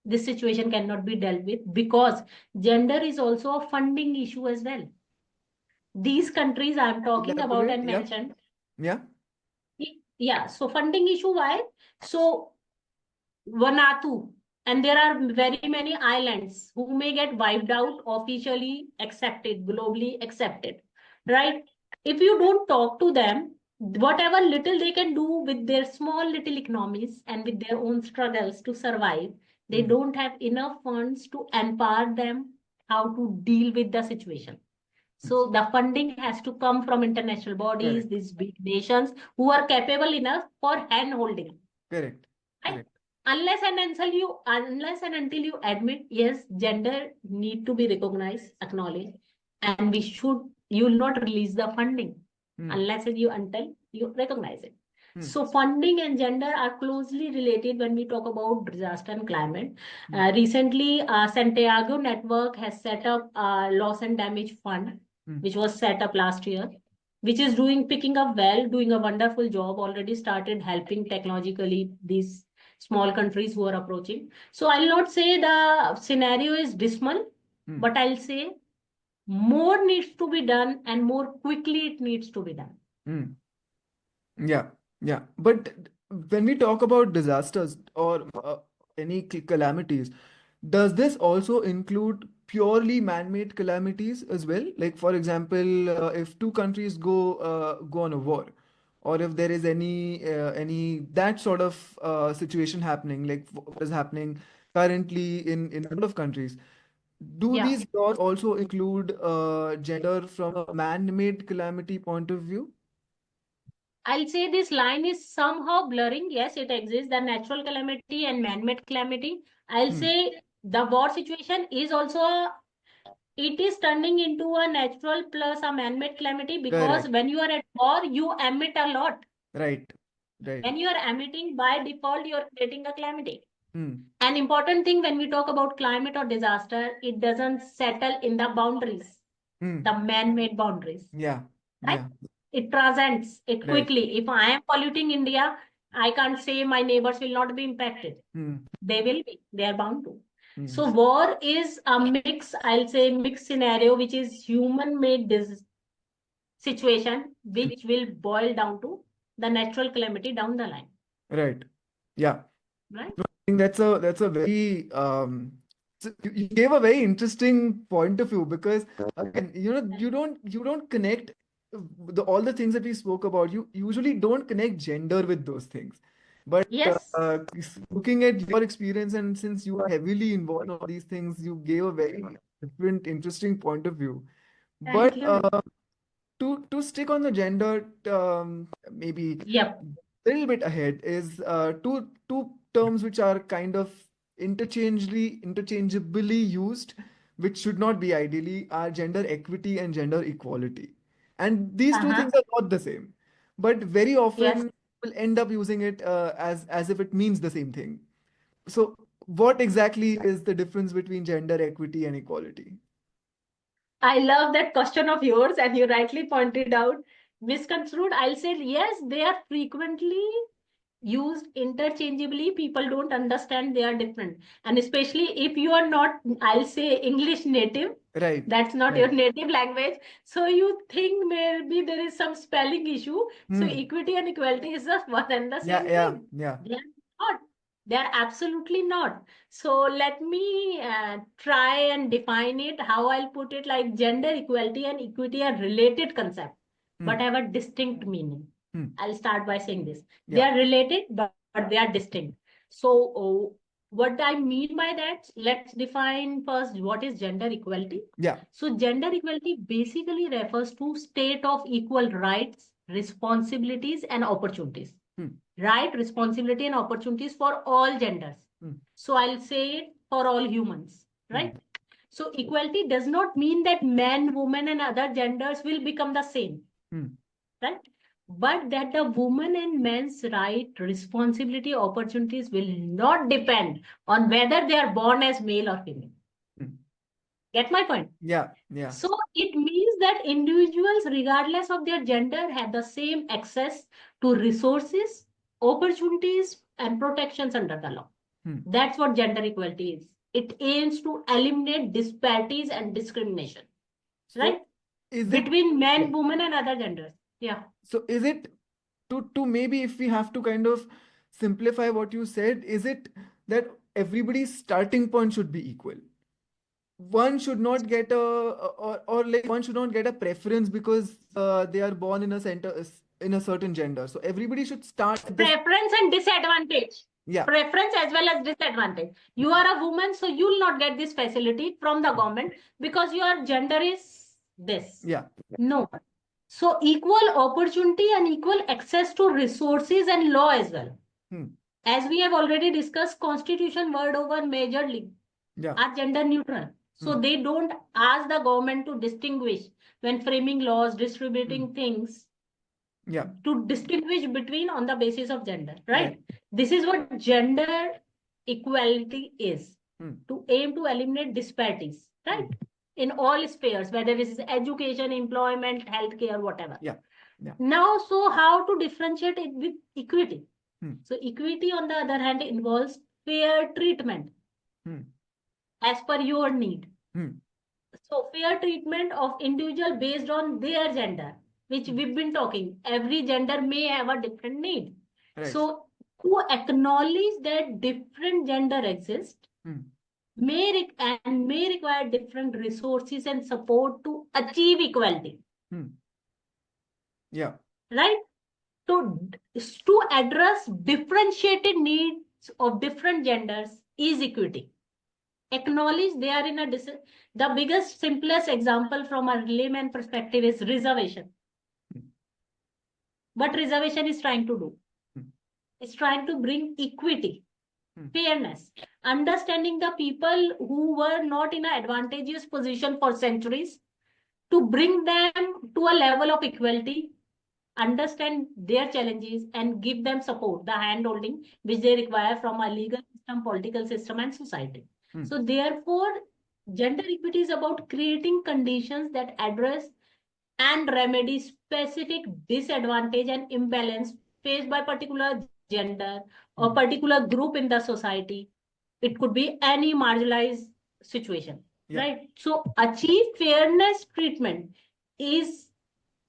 this situation cannot be dealt with, because gender is also a funding issue as well. These countries I'm talking about and Yeah. mentioned. Yeah. Yeah. So funding issue, why? So Vanuatu, and there are very many islands who may get wiped out, officially accepted, globally accepted, right? If you don't talk to them, whatever little they can do with their small little economies and with their own struggles to survive, they don't have enough funds to empower them how to deal with the situation. So the funding has to come from international bodies, Correct. these big nations who are capable enough for hand holding. Correct. Right? Correct. Unless and until you admit, yes, gender need to be recognized, acknowledged, and you will not release the funding unless and until you recognize it. So funding and gender are closely related when we talk about disaster and climate. Recently, Santiago Network has set up a loss and damage fund, which was set up last year, which is picking up well, doing a wonderful job, already started helping technologically these small countries who are approaching. So I'll not say the scenario is dismal, but I'll say more needs to be done and more quickly it needs to be done. Yeah. Yeah. But when we talk about disasters or any calamities, does this also include purely man-made calamities as well? Like, for example, if two countries go on a war, or if there is any that sort of situation happening, like what is happening currently in a lot of countries, do Yeah. these laws also include gender from a man-made calamity point of view? I'll say this line is somehow blurring. Yes, it exists, the natural calamity and man-made calamity. I'll say the war situation is also it is turning into a natural plus a man-made calamity, because Correct. when you are at war, you emit a lot. Right. Right. When you are emitting, by default, you are creating a calamity. Hmm. An important thing when we talk about climate or disaster, it doesn't settle in the boundaries, the man-made boundaries. Yeah. Right? Yeah. It transcends it Right. quickly. If I am polluting India, I can't say my neighbors will not be impacted. They will be. They are bound to. So war is a mix, I'll say mixed scenario, which is human-made situation, which will boil down to the natural calamity down the line. Right. Yeah. Right? I think that's a very you gave a very interesting point of view, because again, you don't connect all the things that we spoke about. You usually don't connect gender with those things. But Yes. looking at your experience, and since you are heavily involved in all these things, you gave a very different, interesting point of view. Thank But you. to stick on the gender, maybe Yep. little bit ahead is two terms which are kind of interchangeably used, which should not be ideally, are gender equity and gender equality. And these two things are not the same, but very Yes. often will end up using it as if it means the same thing. So what exactly is the difference between gender equity and equality? I love that question of yours, and you rightly pointed out misconstrued. I'll say yes, they are frequently used interchangeably. People don't understand they are different. And especially if you are not, I'll say, English native, Right. that's not your Right. native language. So you think maybe there is some spelling issue. So equity and equality is just one and the Yeah. same Yeah. thing. Yeah. They are not. They are absolutely not. So let me try and define it. How I'll put it, like gender equality and equity are related concepts, but have a distinct meaning. I'll start by saying this. They Yeah. are related, but they are distinct. So what I mean by that, let's define first what is gender equality. Yeah. So gender equality basically refers to state of equal rights, responsibilities, and opportunities. Right, responsibility and opportunities for all genders. So I'll say it for all humans, right? So equality does not mean that men, women, and other genders will become the same, right? But that the woman and men's right, responsibility, opportunities will not depend on whether they are born as male or female. Get my point? Yeah, yeah. So it means that individuals, regardless of their gender, have the same access to resources, opportunities, and protections under the law. That's what gender equality is. It aims to eliminate disparities and discrimination, right? Between men, women, and other genders. Yeah. So is it to maybe, if we have to kind of simplify what you said, is it that everybody's starting point should be equal? One should not get or like one should not get a preference because they are born in a certain gender. So everybody should start at Preference and disadvantage. Yeah. Preference as well as disadvantage. You are a woman, so you will not get this facility from the government because your gender is this. Yeah. No. So equal opportunity and equal access to resources and law as well. As we have already discussed, constitution word over majorly are gender neutral. So they don't ask the government to distinguish when framing laws, distributing things. Yeah. To distinguish between on the basis of gender, right? This is what gender equality is. To aim to eliminate disparities, right? In all spheres, whether it is education, employment, healthcare, whatever. Yeah. Now, so how to differentiate it with equity? So equity, on the other hand, involves fair treatment as per your need. So fair treatment of individual based on their gender, which we've been talking. Every gender may have a different need. Right. So who acknowledge that different gender exist may require different resources and support to achieve equality. Yeah. Right? To address differentiated needs of different genders is equity. Acknowledge they are in a the biggest, simplest example from a layman perspective is reservation. What reservation is trying to do? It's trying to bring equity, fairness, understanding the people who were not in an advantageous position for centuries, to bring them to a level of equality, understand their challenges, and give them support, the hand-holding which they require from a legal system, political system, and society. So therefore, gender equity is about creating conditions that address and remedy specific disadvantage and imbalance faced by particular gender or particular group in the society. It could be any marginalized situation, right? So achieve fairness treatment is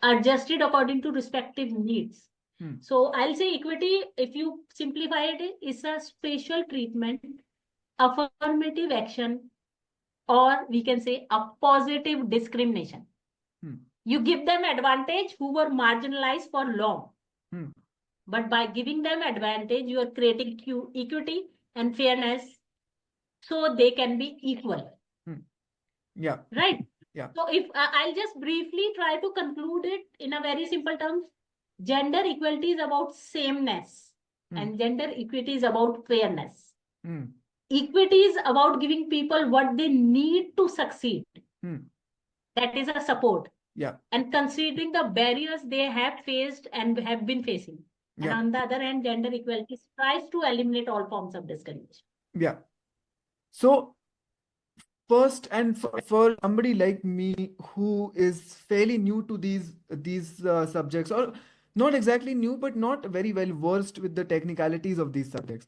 adjusted according to respective needs. So I'll say equity, if you simplify it, is a special treatment, affirmative action, or we can say a positive discrimination. You give them advantage who were marginalized for long. But by giving them advantage, you are creating equity and fairness so they can be equal. Yeah. Right? Yeah. So if I'll just briefly try to conclude it in a very simple terms, gender equality is about sameness and gender equity is about fairness. Equity is about giving people what they need to succeed. That is a support. Yeah. And considering the barriers they have faced and have been facing. And on the other hand, gender equality tries to eliminate all forms of discrimination. Yeah. So first, and for somebody like me who is fairly new to these subjects, or not exactly new, but not very well versed with the technicalities of these subjects.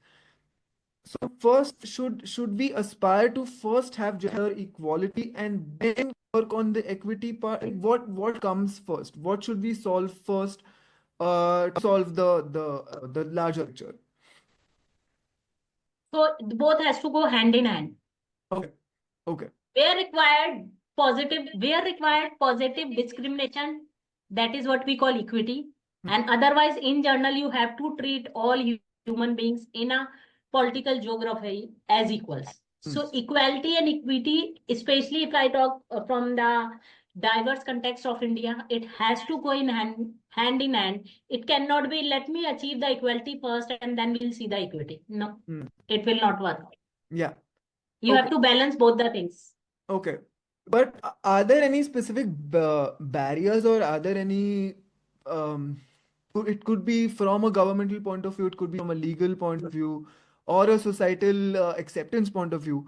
So first, should we aspire to first have gender equality and then work on the equity part? What comes first? What should we solve first to solve the larger picture? So both has to go hand in hand. Okay. Okay. Where required positive discrimination, that is what we call equity. And otherwise, in general, you have to treat all human beings in a political geography as equals. So equality and equity, especially if I talk from the diverse context of India, it has to go in hand in hand. It cannot be, let me achieve the equality first and then we'll see the equity. No, it will not work. Yeah. You have to balance both the things. Okay. But are there any specific barriers, or are there any um it could be from a governmental point of view, it could be from a legal point of view, or a societal acceptance point of view.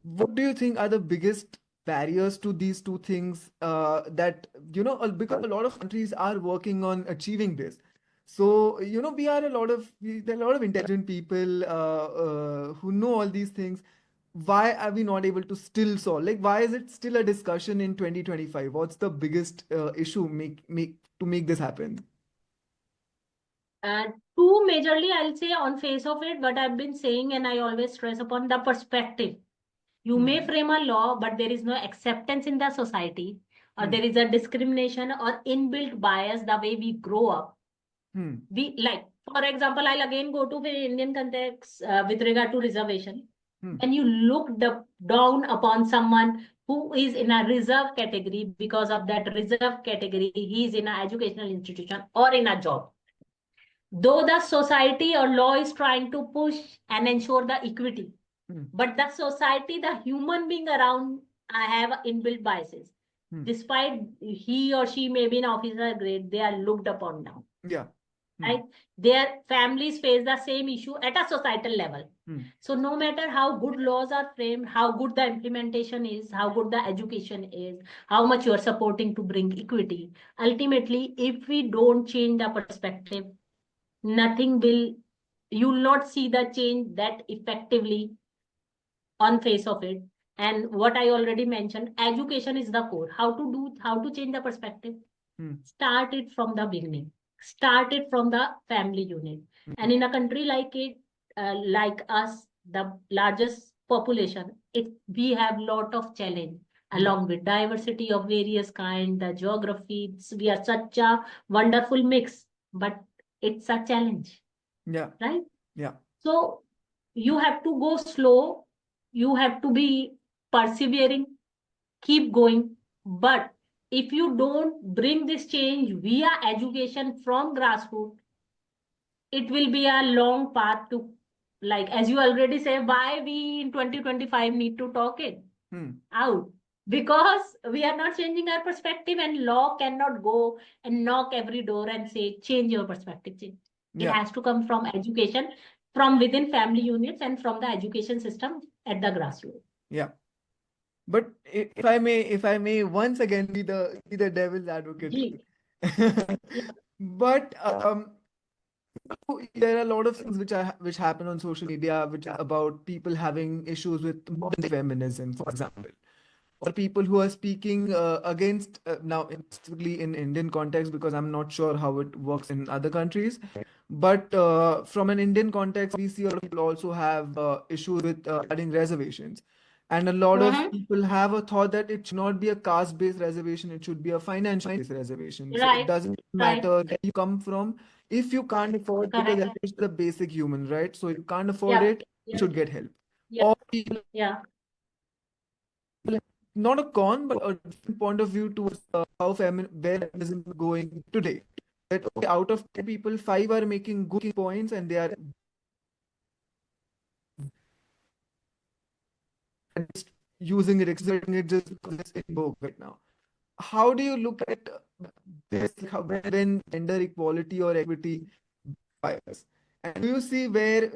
What do you think are the biggest barriers to these two things, that, because a lot of countries are working on achieving this. So, there are a lot of intelligent people who know all these things. Why are we not able to still solve? Like, why is it still a discussion in 2025? What's the biggest issue to make this happen? Two majorly, I'll say on face of it, what I've been saying, and I always stress upon the perspective. You may Hmm. frame a law, but there is no acceptance in the society, or Hmm. there is a discrimination or inbuilt bias the way we grow up. Hmm. We like, for example, I'll again go to the Indian context with regard to reservation. Hmm. When you look down upon someone who is in a reserve category, because of that reserve category, he is in an educational institution or in a job. Though the society or law is trying to push and ensure the equity, Hmm. but the society, the human being around, I have inbuilt biases. Hmm. Despite he or she may be an officer grade, they are looked upon now. Yeah. Hmm. Right? Their families face the same issue at a societal level. Hmm. So no matter how good laws are framed, how good the implementation is, how good the education is, how much you are supporting to bring equity, ultimately, if we don't change the perspective, nothing will, you will not see the change that effectively on face of it. And what I already mentioned, education is the core. How to change the perspective? Hmm. Start it from the beginning. Start it from the family unit. And in a country like us, the largest population, we have lot of challenge Hmm. along with diversity of various kind, the geography. We are such a wonderful mix, but it's a challenge, Yeah. right? Yeah. So you have to go slow, you have to be persevering, keep going. But if you don't bring this change via education from grassroots, it will be a long path to, like, as you already say, why we in 2025 need to talk it Hmm. out. Because we are not changing our perspective, and law cannot go and knock every door and say, change your perspective. Change. It Yeah. has to come from education, from within family units, and from the education system at the grassroots. Yeah. But if I may once again be the devil's advocate. Gee, yeah, But there are a lot of things which happen on social media, which are about people having issues with modern feminism, for example, or people who are speaking against, now specifically in Indian context, because I'm not sure how it works in other countries. But from an Indian context, we see a lot of people also have issues with adding reservations. And a lot of Mm-hmm. people have a thought that it should not be a caste-based reservation, it should be a financial-based reservation. So it Right, doesn't right, matter where you come from. If you can't afford, because correct. that is the basic human, right? So if you can't afford Yeah, it, you should get help. yeah, Or people, yeah. not a con, but a different point of view towards where feminism is going today. That, okay, out of 10 people, 5 are making good points, and they are just using it, exerting it just because it's in vogue right now. How do you look at this, when gender equality or equity bias? And do you see where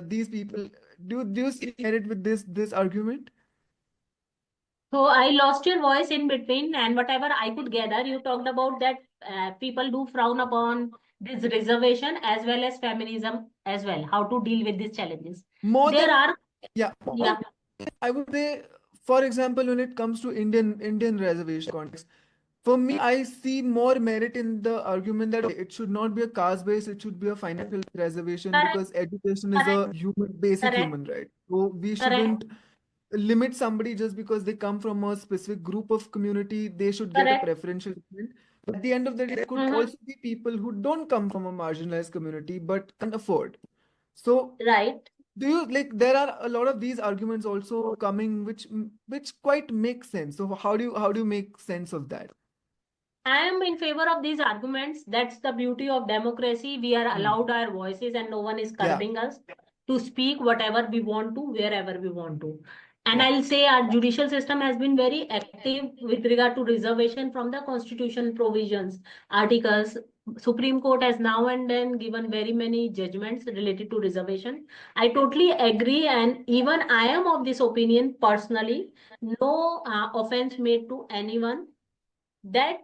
these people, do you see merit with this argument? So I lost your voice in between, and whatever I could gather, you talked about that people do frown upon this reservation as well as feminism as well. How to deal with these challenges? More There than, are, yeah, yeah, I would say, for example, when it comes to Indian reservation context, for me, I see more merit in the argument that it should not be a caste based, it should be a financial reservation, correct, because education is correct, a basic correct, human right. So we correct, shouldn't limit somebody just because they come from a specific group of community. They should get a correct. preferential treatment. But at the end of the day, there could Mm-hmm. also be people who don't come from a marginalized community but can afford. So Right. do you, like, there are a lot of these arguments also coming, which quite make sense. So how do you make sense of that? I am in favor of these arguments. That's the beauty of democracy. We are Hmm. allowed our voices, and no one is Yeah. curbing us to speak whatever we want to, wherever we want to. And Yeah. I'll say our judicial system has been very active with regard to reservation from the constitution provisions, articles. Supreme Court has now and then given very many judgments related to reservation. I totally agree, and even I am of this opinion personally. No offense made to anyone, that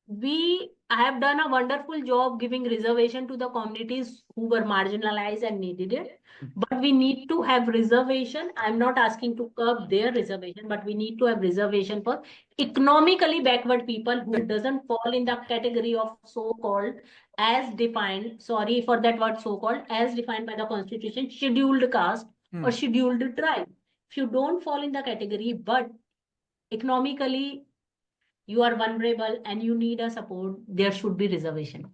we have done a wonderful job giving reservation to the communities who were marginalized and needed it. But we need to have reservation. I'm not asking to curb their reservation, but we need to have reservation for economically backward people who Right. doesn't fall in the category of so-called, as defined, sorry for that word, so-called, as defined by the constitution, scheduled caste or scheduled tribe. If you don't fall in the category, but economically you are vulnerable and you need a support, there should be reservation.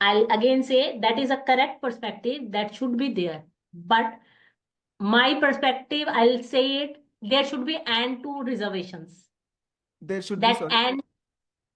I'll again say that is a correct perspective that should be there. But my perspective, I'll say it, there should be end to reservations. There should be, That sorry. and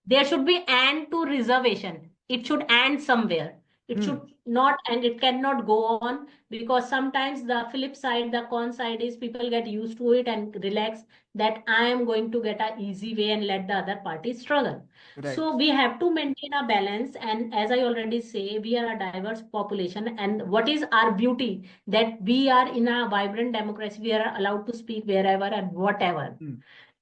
there should be end to reservation. It should end somewhere. It should not, and it cannot go on, because sometimes the flip side, the con side is people get used to it and relax that I am going to get an easy way and let the other party struggle. Right. So we have to maintain a balance. And as I already say, we are a diverse population. And what is our beauty? That we are in a vibrant democracy. We are allowed to speak wherever and whatever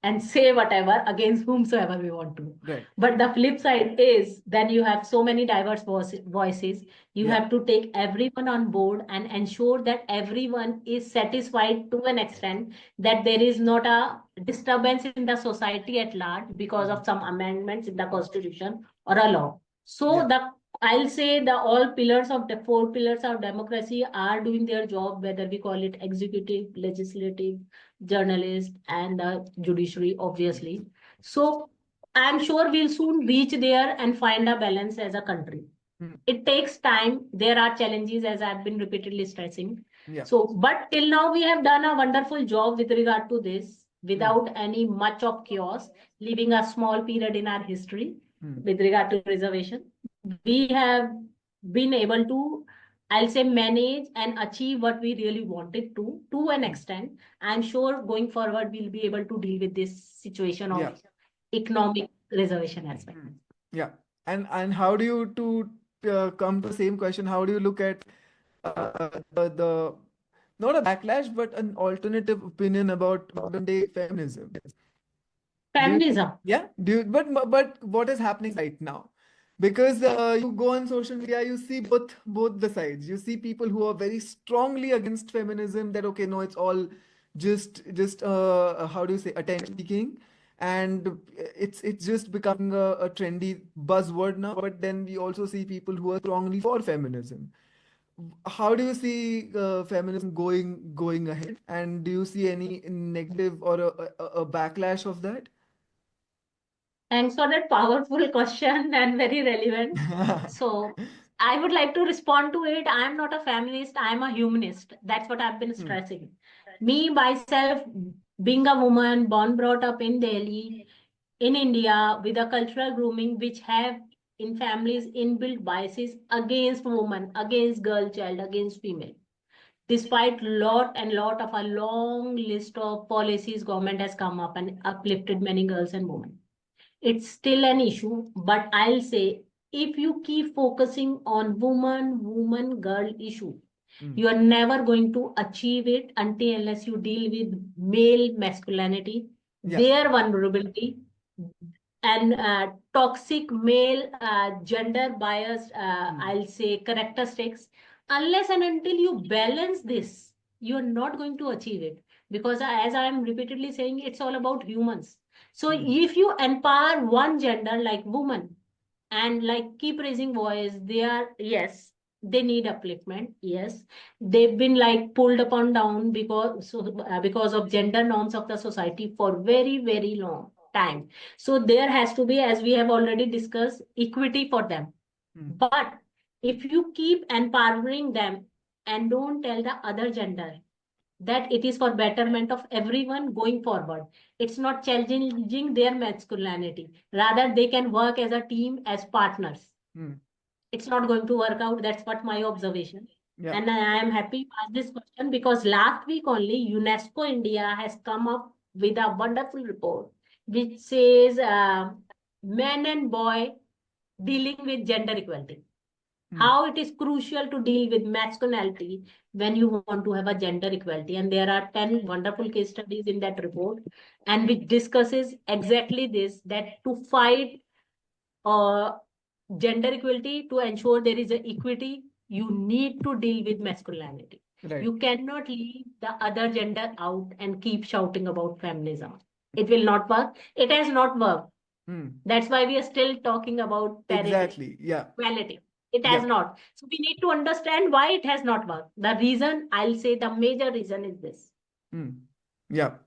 and say whatever against whomsoever we want to. Right. But the flip side is then you have so many diverse voices. You Yeah. have to take everyone on board and ensure that everyone is satisfied to an extent, that there is not a disturbance in the society at large because of some amendments in the constitution or a law. So Yeah. I'll say the all pillars of the four pillars of democracy are doing their job, whether we call it executive, legislative, journalist, and the judiciary, obviously. So I'm sure we'll soon reach there and find a balance as a country. It takes time. There are challenges, as I've been repeatedly stressing. Yeah. So, but till now, we have done a wonderful job with regard to this without any much of chaos, leaving a small period in our history with regard to reservation. We have been able to, I'll say, manage and achieve what we really wanted to an extent. I'm sure going forward, we'll be able to deal with this situation Yeah. of economic reservation as well. Yeah. And how do you come to the same question? How do you look at the not a backlash, but an alternative opinion about modern day feminism? Feminism. But what is happening right now? Because you go on social media, you see both the sides. You see people who are very strongly against feminism, that okay, no, it's all just how do you say, attention seeking, and it's just becoming a trendy buzzword now. But then we also see people who are strongly for feminism. How do you see feminism going ahead? And do you see any negative or a backlash of that? Thanks for that powerful question and very relevant. So I would like to respond to it. I'm not a feminist, I'm a humanist. That's what I've been stressing. Me, myself, being a woman, born, brought up in Delhi, in India, with a cultural grooming which have in families inbuilt biases against women, against girl child, against female. Despite lot of a long list of policies government has come up and uplifted many girls and women, it's still an issue. But I'll say, if you keep focusing on woman, girl issue, you are never going to achieve it until unless you deal with male masculinity, their vulnerability, and toxic male gender biased, I'll say, characteristics. Unless and until you balance this, you're not going to achieve it. Because as I'm repeatedly saying, it's all about humans. So if you empower one gender like woman and like keep raising voice, they are, yes, they need upliftment. Yes, they've been like pulled upon down because of gender norms of the society for very long time. So there has to be, as we have already discussed, equity for them. But if you keep empowering them and don't tell the other gender that it is for betterment of everyone going forward, it's not challenging their masculinity. Rather, they can work as a team, as partners. It's not going to work out. That's what my observation. Yeah. And I am happy you asked this question because last week only UNESCO India has come up with a wonderful report which says men and boy dealing with gender equality. How it is crucial to deal with masculinity when you want to have a gender equality. And there are 10 wonderful case studies in that report, and which discusses exactly this, that to fight uh, gender equality, to ensure there is a equity, you need to deal with masculinity. Right. You cannot leave the other gender out and keep shouting about feminism. It will not work. It has not worked. That's why we are still talking about parity, Exactly. Yeah. equality. It Yeah. has not. So we need to understand why it has not worked. The reason, I'll say the major reason is this. Yeah.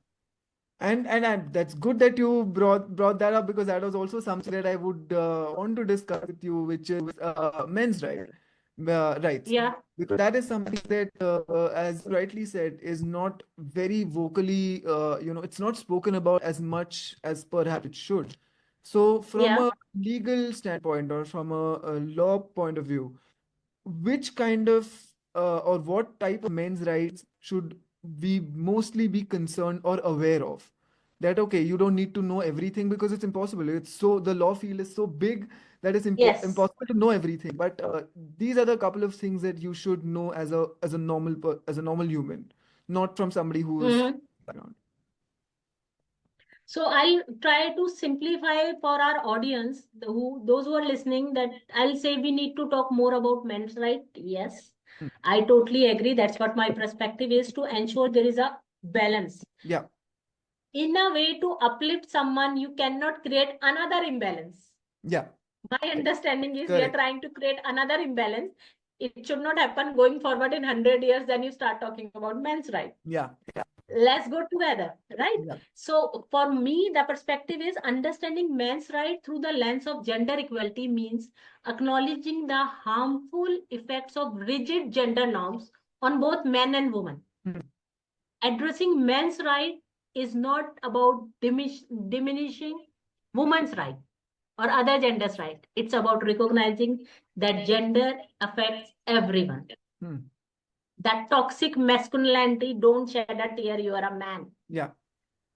And that's good that you brought that up, because that was also something that I would want to discuss with you, which is men's rights. Yeah. Because that is something that, as you rightly said, is not very vocally, it's not spoken about as much as perhaps it should. So, from Yeah. a legal standpoint or from a law point of view, which kind of or what type of men's rights should we mostly be concerned or aware of? That okay, you don't need to know everything because it's impossible. It's so, the law field is so big that it's Yes. impossible to know everything. But these are the couple of things that you should know as a normal human, not from somebody who's around. So I'll try to simplify for our audience, those who are listening, that I'll say we need to talk more about men's right. Yes, I totally agree. That's what my perspective is, to ensure there is a balance. Yeah. In a way to uplift someone, you cannot create another imbalance. Yeah. My understanding is we are Correct. trying to create another imbalance. It should not happen going forward in 100 years. Then you start talking about men's right. Yeah. Yeah. Let's go together, right? Yeah. So for me, the perspective is understanding men's right through the lens of gender equality means acknowledging the harmful effects of rigid gender norms on both men and women. Addressing men's right is not about diminishing women's right or other gender's right. It's about recognizing that gender affects everyone. That toxic masculinity, don't shed a tear, you are a man. Yeah.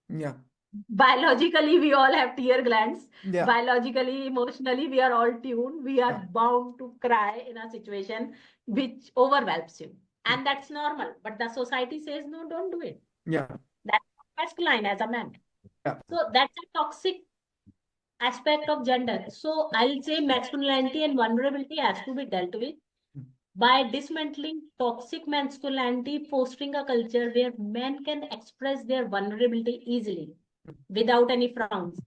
Yeah. Biologically, we all have tear glands. Yeah. Biologically, emotionally, we are all tuned. We are bound to cry in a situation which overwhelms you. And that's normal. But the society says, no, don't do it. Yeah. That's masculine as a man. Yeah. So that's a toxic aspect of gender. So I'll say masculinity and vulnerability has to be dealt with by dismantling toxic masculinity, fostering a culture where men can express their vulnerability easily without any frowns,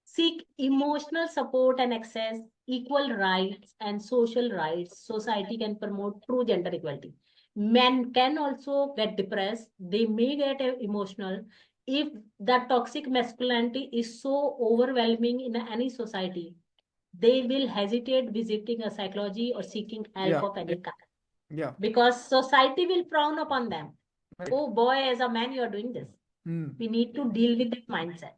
seek emotional support and access equal rights and social rights. Society can promote true gender equality. Men can also get depressed, they may get emotional. If the toxic masculinity is so overwhelming in any society, they will hesitate visiting a psychology or seeking help of any kind. Yeah. Because society will frown upon them. Right. Oh boy, as a man, you're doing this. We need to deal with that mindset.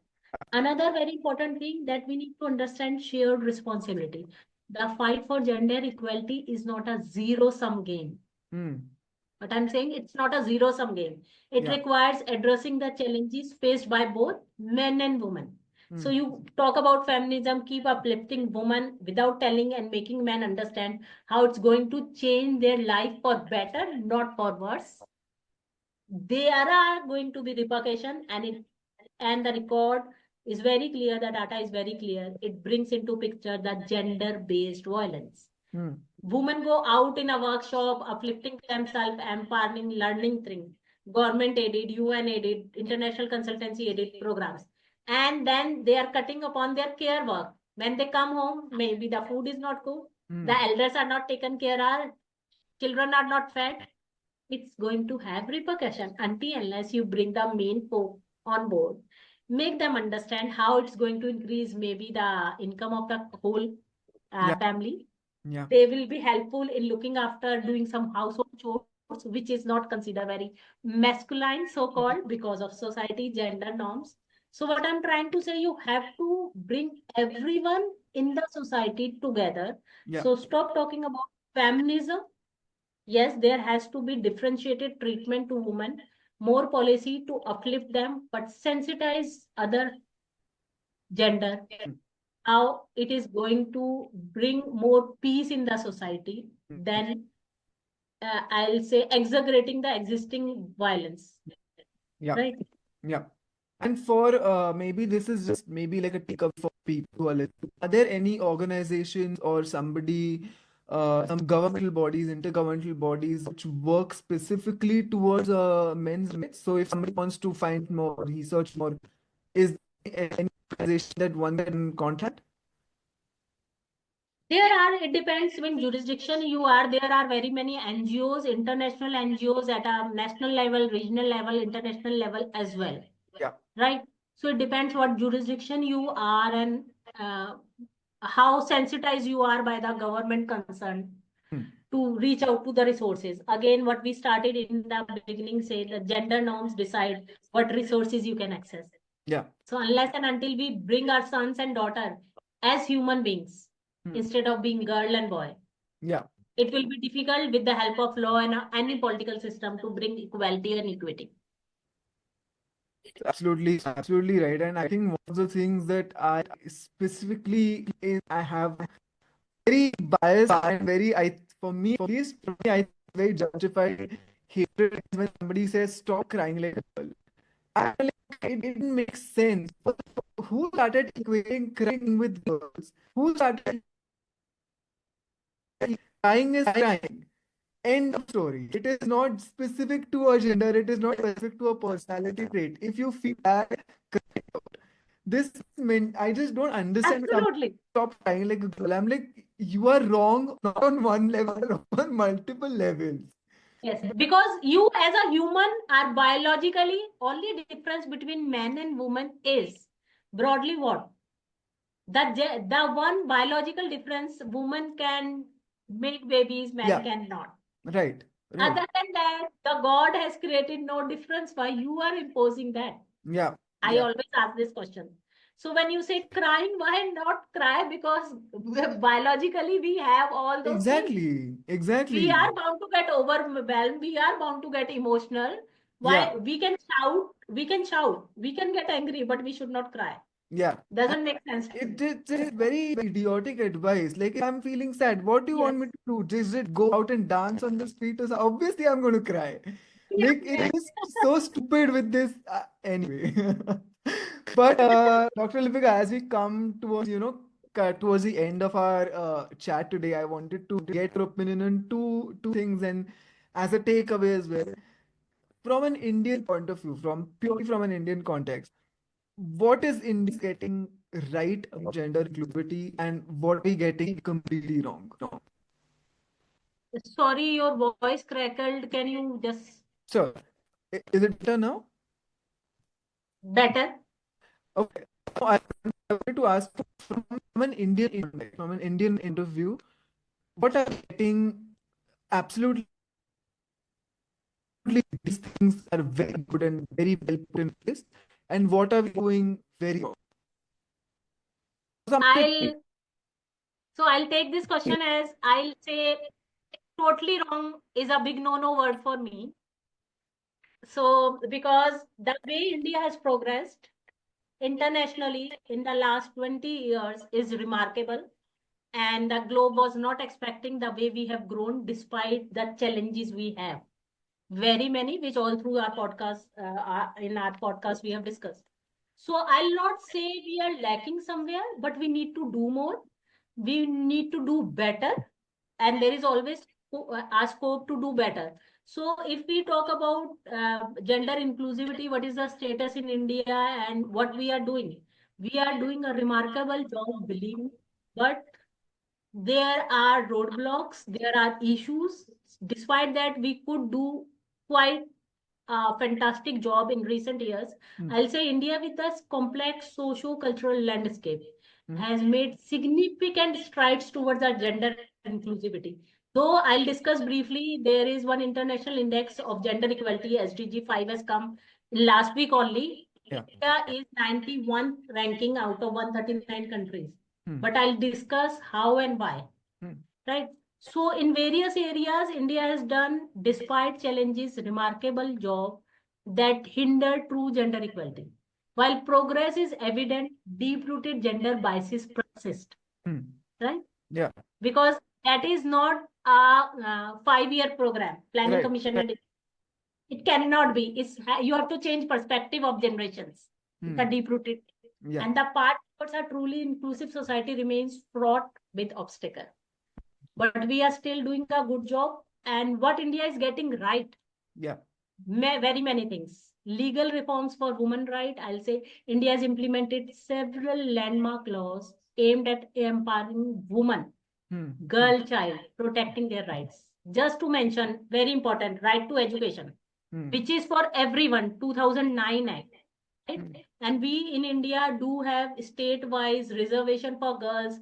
Another very important thing that we need to understand shared responsibility. The fight for gender equality is not a zero-sum game. But I'm saying it's not a zero-sum game. It requires addressing the challenges faced by both men and women. So you talk about feminism, keep uplifting women without telling and making men understand how it's going to change their life for better, not for worse. There are going to be repercussions, and the record is very clear, the data is very clear. It brings into picture the gender-based violence. Women go out in a workshop, uplifting themselves, empowering, learning things, government-aided, UN-aided, international consultancy-aided programs. And then they are cutting upon their care work. When they come home, maybe the food is not cooked, the elders are not taken care of, children are not fed. It's going to have repercussion until unless you bring the main folk on board, make them understand how it's going to increase maybe the income of the whole family. Yeah. They will be helpful in looking after doing some household chores, which is not considered very masculine, so-called, because of society, gender norms. So what I'm trying to say, you have to bring everyone in the society together. Yeah. So stop talking about feminism Yes, there has to be differentiated treatment to women, more policy to uplift them, but sensitize other gender, how it is going to bring more peace in the society than I'll say exaggerating the existing violence, Yeah. right? Yeah. And for maybe this is just maybe like a takeaway for people who are listening. Are there any organizations or somebody, some governmental bodies, intergovernmental bodies which work specifically towards men's rights? So if somebody wants to find more research more, is there any organization that one can contact? It depends when jurisdiction you are. There are very many NGOs, international NGOs at a national level, regional level, international level as well, Yeah. right? So it depends what jurisdiction you are and uh, how sensitized you are by the government concerned to reach out to the resources. Again, what we started in the beginning, say the gender norms decide what resources you can access. Yeah. So unless and until we bring our sons and daughter as human beings instead of being girl and boy, Yeah. it will be difficult with the help of law and any political system to bring equality and equity. Absolutely, absolutely right. And I think one of the things that I specifically is I have very biased and very I for me at least for me I very justified hatred is when somebody says stop crying like a girl. I like it didn't make sense. Who started equating crying with girls? Who started crying is crying? End of story. It is not specific to a gender. It is not specific to a personality trait. If you feel bad, cry out. This meant I just don't understand. Absolutely. Stop crying like a girl. I'm like, you are wrong, not on one level, on multiple levels. Yes, because you as a human are biologically only difference between man and woman is broadly what? The one biological difference, woman can make babies, man Yeah, cannot. right, right. Other than that, the God has created no difference. Why you are imposing that? Yeah, I yeah, always ask this question. So when you say crying, why not cry? Because biologically we have all those things. exactly, We exactly. are bound to get overwhelmed. We are bound to get emotional. Yeah, Why we can shout, we can shout, we can get angry, but we should not cry. yeah. Doesn't make sense to me. It is very idiotic advice. Like, if I'm feeling sad, what do you want Yes. me to do? Just go out and dance on the street or something? Obviously, I'm going to cry. Like, Yeah. it is so stupid with this. Anyway. But, Dr. Lipika, as we come towards, towards the end of our chat today, I wanted to get your opinion on two things and as a takeaway as well. From an Indian point of view, from purely from an Indian context, what is India getting right about gender inclusivity and what are we getting completely wrong? No. Sorry, your voice crackled. Can you just So, is it better now? better? Okay. Now I wanted to ask from an Indian context, from an Indian interview, what are we getting absolutely these things are very good and very well put in place, and what are we doing very wrong? I'll I'll take this question as I'll say totally wrong is a big no-no word for me. So because the way India has progressed internationally in the last 20 years is remarkable. And the globe was not expecting the way we have grown despite the challenges we have. Very many, which all through our podcast, in our podcast, we have discussed. So I'll not say we are lacking somewhere, but we need to do more. We need to do better. And there is always a scope to do better. So if we talk about gender inclusivity, what is the status in India and what we are doing? We are doing a remarkable job, believe me. But there are roadblocks, there are issues. Despite that, we could do quite a fantastic job in recent years. I'll say India, with this complex socio-cultural landscape, has made significant strides towards our gender inclusivity. Though I'll discuss briefly, there is one international index of gender equality, SDG 5 has come last week only. Yeah. India is 91 ranking out of 139 countries. Hmm. But I'll discuss how and why. Hmm. Right. So in various areas, India has done, despite challenges, remarkable job that hinder true gender equality. While progress is evident, deep-rooted gender biases persist, Hmm. right? Yeah. Because that is not a 5-year program, planning Right. commission, and it cannot be. You have to change perspective of generations. It's a Hmm. deep-rooted. Yeah. And the path towards a truly inclusive society remains fraught with obstacles. But we are still doing a good job. And what India is getting right, Yeah. very many things. Legal reforms for women right. I'll say India has implemented several landmark laws aimed at empowering women, Hmm. girl, child, protecting their rights. Just to mention, very important, right to education, Hmm. which is for everyone, 2009 Act. Right? Hmm. And we in India do have state-wise reservation for girls,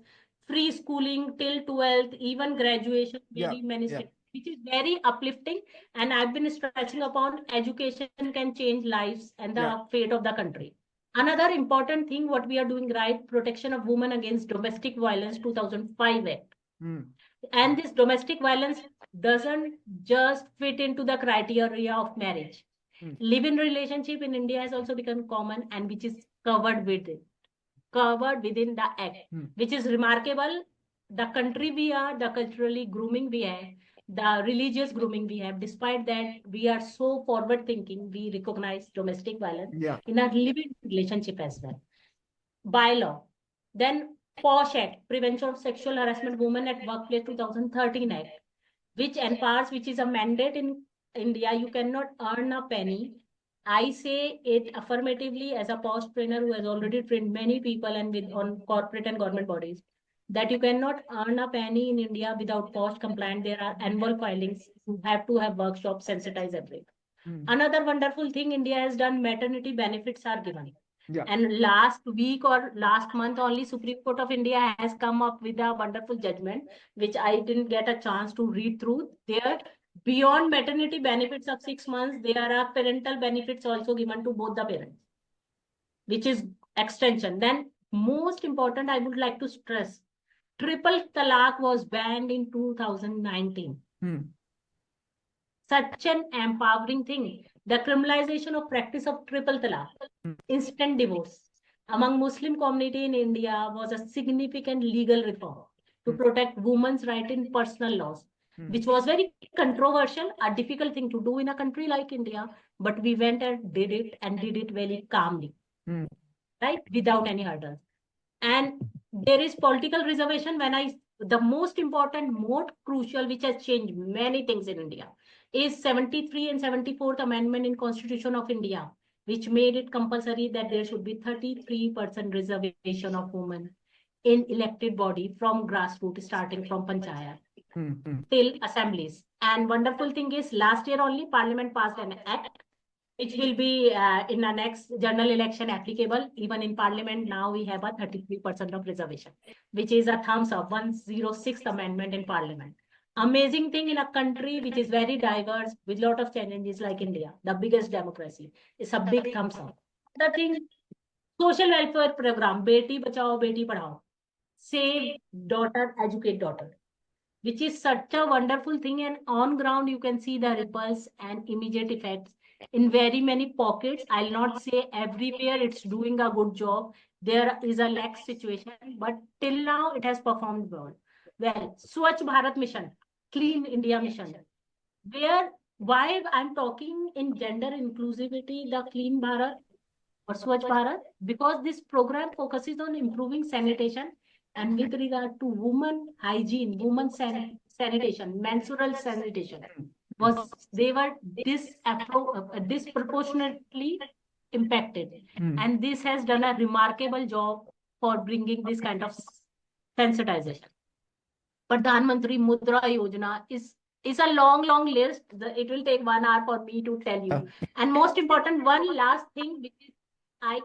free schooling till 12th, even graduation, Yeah. very many Yeah. states, which is very uplifting. And I've been stretching upon education can change lives and Yeah. the fate of the country. Another important thing, what we are doing right, protection of women against domestic violence, 2005 Act. Hmm. And this domestic violence doesn't just fit into the criteria of marriage. Hmm. Live-in relationship in India has also become common, and which is covered within the act, Hmm. which is remarkable. The country we are, the culturally grooming we have, the religious grooming we have, despite that, we are so forward thinking, we recognize domestic violence Yeah. in our living relationship as well. By law. Then POSH Act, Prevention of Sexual Harassment Women at Workplace, 2013 Act, which empowers, which is a mandate in India. You cannot earn a penny. I say it affirmatively as a post trainer who has already trained many people and with on corporate and government bodies, that you cannot earn a penny in India without post compliant. There are annual filings. You have to have workshops, sensitize everything. Hmm. Another wonderful thing India has done, maternity benefits are given. Yeah. And last week or last month only, Supreme Court of India has come up with a wonderful judgment, which I didn't get a chance to read through. There, beyond maternity benefits of 6 months, there are parental benefits also given to both the parents, which is extension. Then, most important, I would like to stress, triple talaq was banned in 2019. Hmm. Such an empowering thing. The criminalization of practice of triple talaq, instant divorce among Muslim community in India was a significant legal reform to Hmm. protect women's right in personal laws, Hmm. which was very controversial, a difficult thing to do in a country like India, but we went and did it very calmly, Hmm. right? Without any hurdles. And there is political reservation the most important, more crucial, which has changed many things in India, is 73 and 74th Amendment in Constitution of India, which made it compulsory that there should be 33% reservation of women in elected body from grassroots, starting from panchayat Hmm. Hmm. till assemblies. And wonderful thing is, last year only Parliament passed an act which will be in the next general election applicable. Even in Parliament now we have a 33% of reservation, which is a thumbs up, 106th Amendment in Parliament. Amazing thing in a country which is very diverse with lot of challenges like India, the biggest democracy. It's a big thumbs up. The thing, social welfare program, Beti Bachao, Beti Padhao, save daughter, educate daughter, which is such a wonderful thing. And on ground, you can see the ripples and immediate effects in very many pockets. I'll not say everywhere it's doing a good job. There is a lax situation, but till now it has performed well. Well, Swachh Bharat Mission, Clean India Mission, where why I'm talking in gender inclusivity, the Clean Bharat or Swachh Bharat, because this program focuses on improving sanitation and with regard to women hygiene, sanitation, menstrual sanitation, was they were disproportionately impacted. Hmm. And this has done a remarkable job for bringing this kind of sensitization. Pradhan Mantri Mudra Yojana is a long list. It will take 1 hour for me to tell you. And most important, one last thing, which is I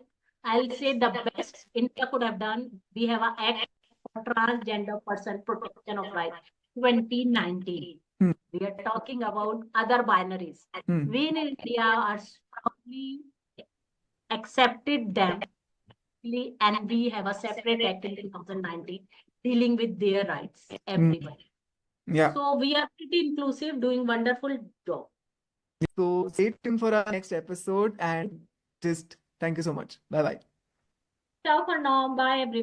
I'll say the best India could have done. We have an Act for Transgender Person Protection of Rights, 2019. Hmm. We are talking about other binaries. Hmm. We in India are strongly accepted them, and we have a separate act in 2019 dealing with their rights, everyone. Yeah. So we are pretty inclusive, doing wonderful job. So stay tuned for our next episode and just thank you so much. Bye bye. Ciao for now. Bye everyone.